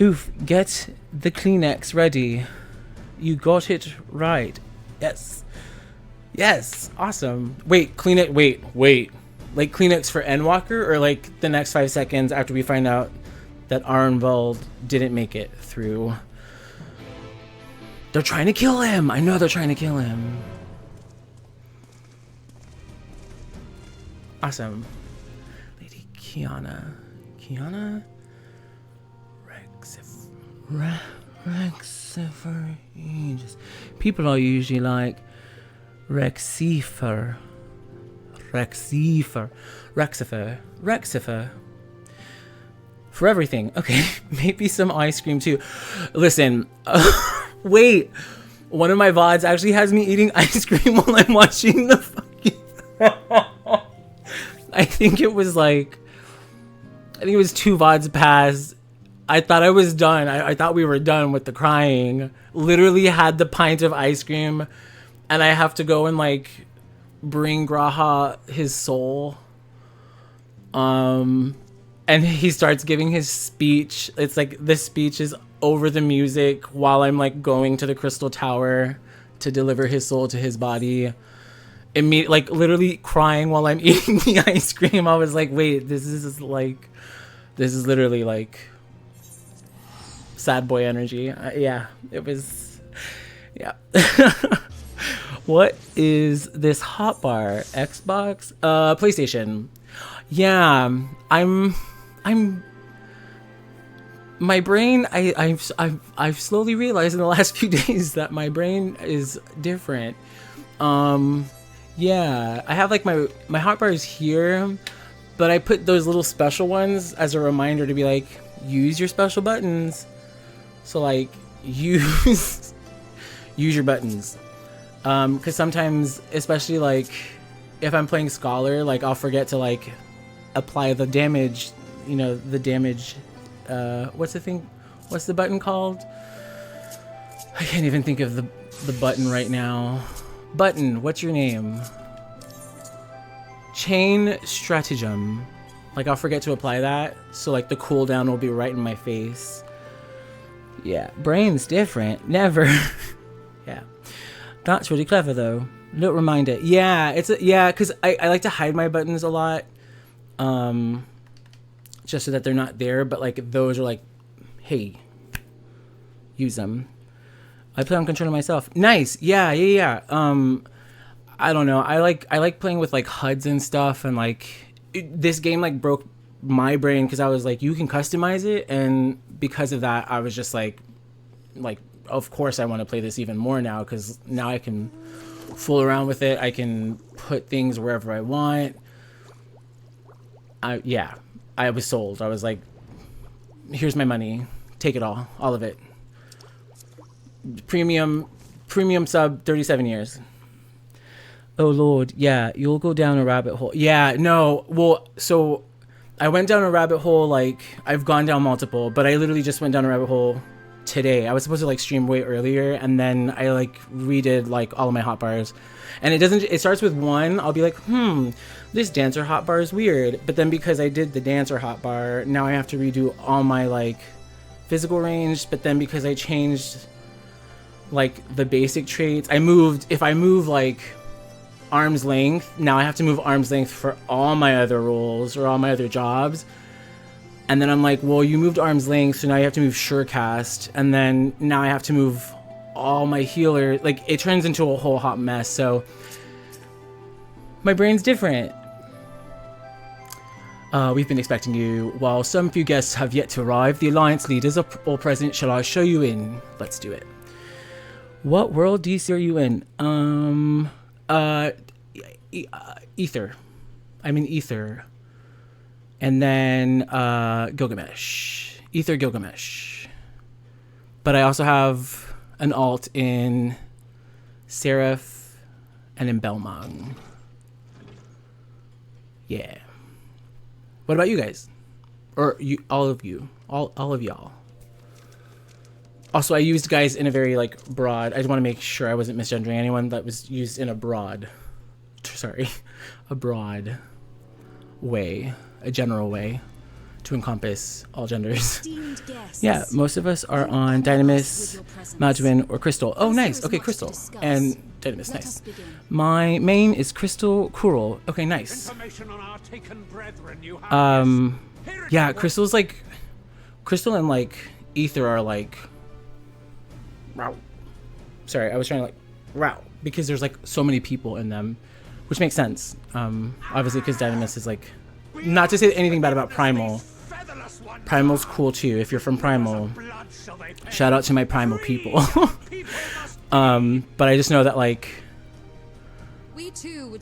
Oof, get the Kleenex ready. You got it right. Yes. Yes. Awesome. Wait, Kleenex. Wait. Like Kleenex for Endwalker, or like the next 5 seconds after we find out that Arnvald didn't make it through. They're trying to kill him. I know they're trying to kill him. Awesome. Lady Kiana. Rexifer. People are usually like Rexifer. For everything. Okay, maybe some ice cream too. Listen, wait. One of my VODs actually has me eating ice cream while I'm watching the fucking... I think it was 2 VODs past. I thought I was done. I thought we were done with the crying. Literally had the pint of ice cream, and I have to go and bring Graha his soul. And he starts giving his speech. It's the speech is over the music while I'm going to the Crystal Tower to deliver his soul to his body. Literally crying while I'm eating the ice cream. I was like, wait, this is literally sad boy energy. Yeah, it was. Yeah. What is this hotbar? Xbox? PlayStation. Yeah, I'm my brain, I've slowly realized in the last few days that my brain is different. Yeah, I have my hotbar is here, but I put those little special ones as a reminder to be use your special buttons. So use your buttons. Because sometimes, especially if I'm playing Scholar, I'll forget to apply the damage, the damage, what's the button called? I can't even think of the button right now. Button, what's your name? Chain Stratagem. I'll forget to apply that, so the cooldown will be right in my face. Yeah, brain's different. Never. Yeah. That's really clever though. Little reminder. Yeah, because I like to hide my buttons a lot. Just so that they're not there, but those are hey, use them. I play on controller myself. Nice. Yeah. I don't know. I like playing with HUDs and stuff, and this game broke my brain because I was you can customize it, and because of that I was just of course I want to play this even more now, because now I can fool around with it. I can put things wherever I want. I was sold. I was here's my money, take it all of it. Premium sub, 37 years. Oh Lord, yeah, you'll go down a rabbit hole. Yeah, no, well, so I went down a rabbit hole, I've gone down multiple, but I literally just went down a rabbit hole today. I was supposed to stream way earlier, and then I redid all of my hotbars, and it starts with one. I'll be this dancer hotbar is weird, but then because I did the dancer hotbar, now I have to redo all my physical range. But then because I changed the basic traits, if I move arm's length, now I have to move arm's length for all my other roles or all my other jobs. And then I'm well, you moved arm's length, so now you have to move surecast, and then now I have to move all my healer. It turns into a whole hot mess. So my brain's different. We've been expecting you. While some few guests have yet to arrive, the Alliance leaders are all present. Shall I show you in? Let's do it. What world DC are you in? Ether. I'm in Ether. And then Gilgamesh. Ether Gilgamesh. But I also have an alt in Seraph and in Yeah. What about you guys? or you, all of y'all. Also, I used guys in a very like broad. I just want to make sure I wasn't misgendering anyone. That was used in a broad way, a general way, to encompass all genders. Yeah, most of us are on Dynamis, Maduin, or Crystal. Oh, nice. Okay, Crystal and Dynamis. Nice. My main is Crystal Coral. Okay, nice. Yeah, Crystal's like, Crystal and like Ether are like. Sorry, I was trying to like because there's like so many people in them, which makes sense. Obviously, because Dynamis is like, not to say anything bad about Primal. Primal's cool too. If you're from Primal, shout out to my Primal people. But I just know that like,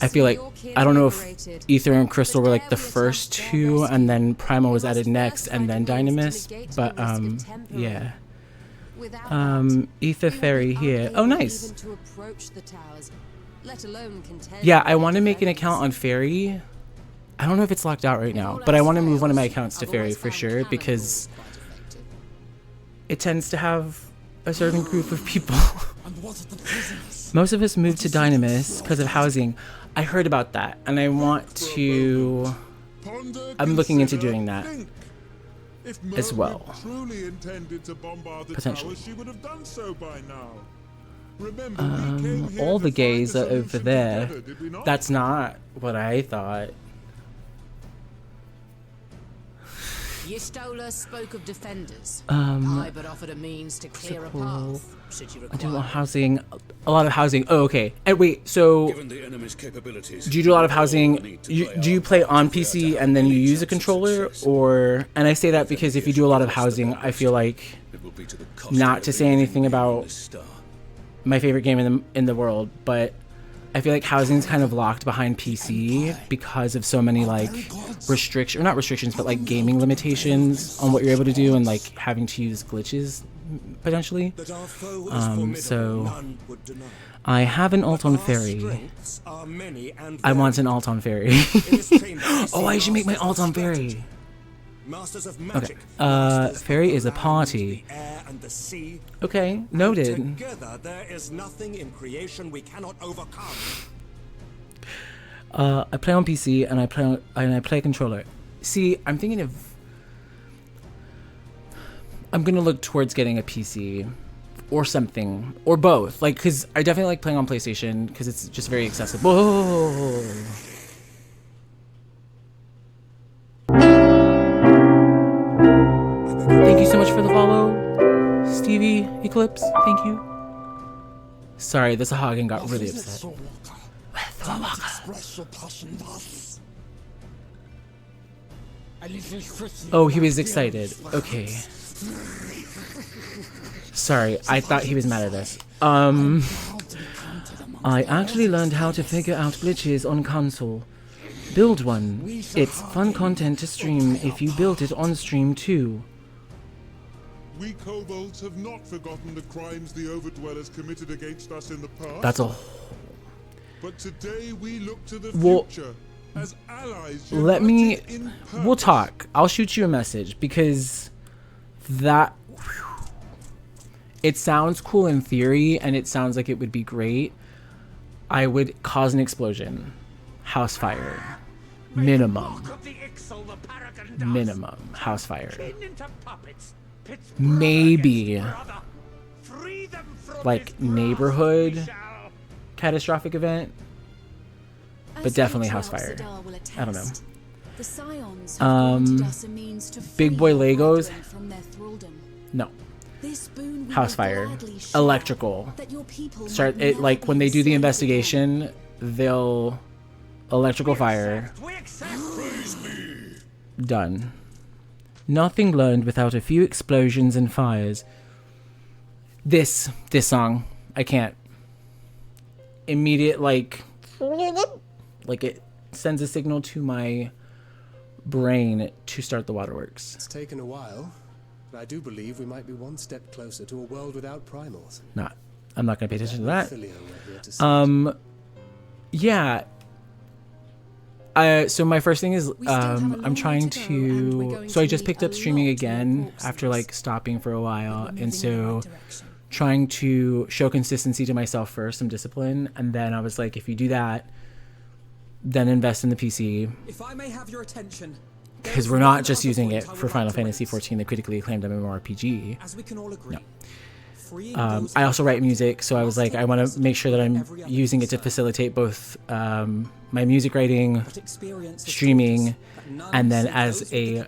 I feel like I don't know if Ether and Crystal were like the first two, and then Primal was added next, and then Dynamis. But yeah. Ether Fairy here. Oh, nice. Yeah, I want to make an account on Fairy. I don't know if it's locked out right now, but I want to move one of my accounts to Fairy for sure, because it tends to have a certain group of people. Most of us moved to Dynamis because of housing. I heard about that, and I want to... I'm looking into doing that as well. Potentially. All the gays are over there. That's not what I thought. Yistola spoke of defenders. I but offered a means to clear a path. I do a lot of housing. A lot of housing. Oh, okay. And wait, so do you do a lot of housing? Do you play on PC and then you use a controller, or? And I say that because if you do a lot of housing, I feel like, not to say anything about my favorite game in the world, but I feel like housing's kind of locked behind PC because of so many like restrictions, or not restrictions, but like gaming limitations on what you're able to do, and like having to use glitches potentially. So I have an alt on Fairy. I want an alt on Fairy. Oh, I should make my alt on Fairy. Okay. Fairy is a party. Okay, noted. Together there is nothing in creation we cannot overcome. I play on PC and I play controller. See, I'm thinking of... I'm gonna look towards getting a PC or something, or both. Like, cause I definitely like playing on PlayStation because it's just very accessible. Whoa. Thank you so much for the follow, Stevie Eclipse. Thank you. Sorry, the Sahagin got really upset. Oh, he was excited. Okay. Sorry, I thought he was mad at us. I actually learned how to figure out glitches on console. Build one. It's fun content to stream if you built it on stream too. We kobolds have not forgotten the crimes the Overdwellers committed against us in the past. That's all. But today we look to the future as allies. Let me... We'll talk. I'll shoot you a message because that... It sounds cool in theory and it sounds like it would be great. I would cause an explosion. House fire. Minimum. Minimum. House fire. Maybe like neighborhood catastrophic event, but definitely house fire. I don't know. Big boy Legos. No. House fire. Electrical. Start it like when they do the investigation, they'll electrical fire. Done. Nothing learned without a few explosions and fires. This song, I can't. Immediate, like it sends a signal to my brain to start the waterworks. It's taken a while, but I do believe we might be one step closer to a world without primals. I'm not gonna pay attention to that. Yeah. So my first thing is I'm trying to. So I just picked up streaming again after like stopping for a while, and so trying to show consistency to myself first, some discipline, and then I was like, if you do that, then invest in the PC. If I may have your attention. Because we're not just using it for Final Fantasy XIV, the critically acclaimed MMORPG. As we can all agree. No. I also write music, so I was like, I want to make sure that I'm using it to facilitate both my music writing, streaming, and then as a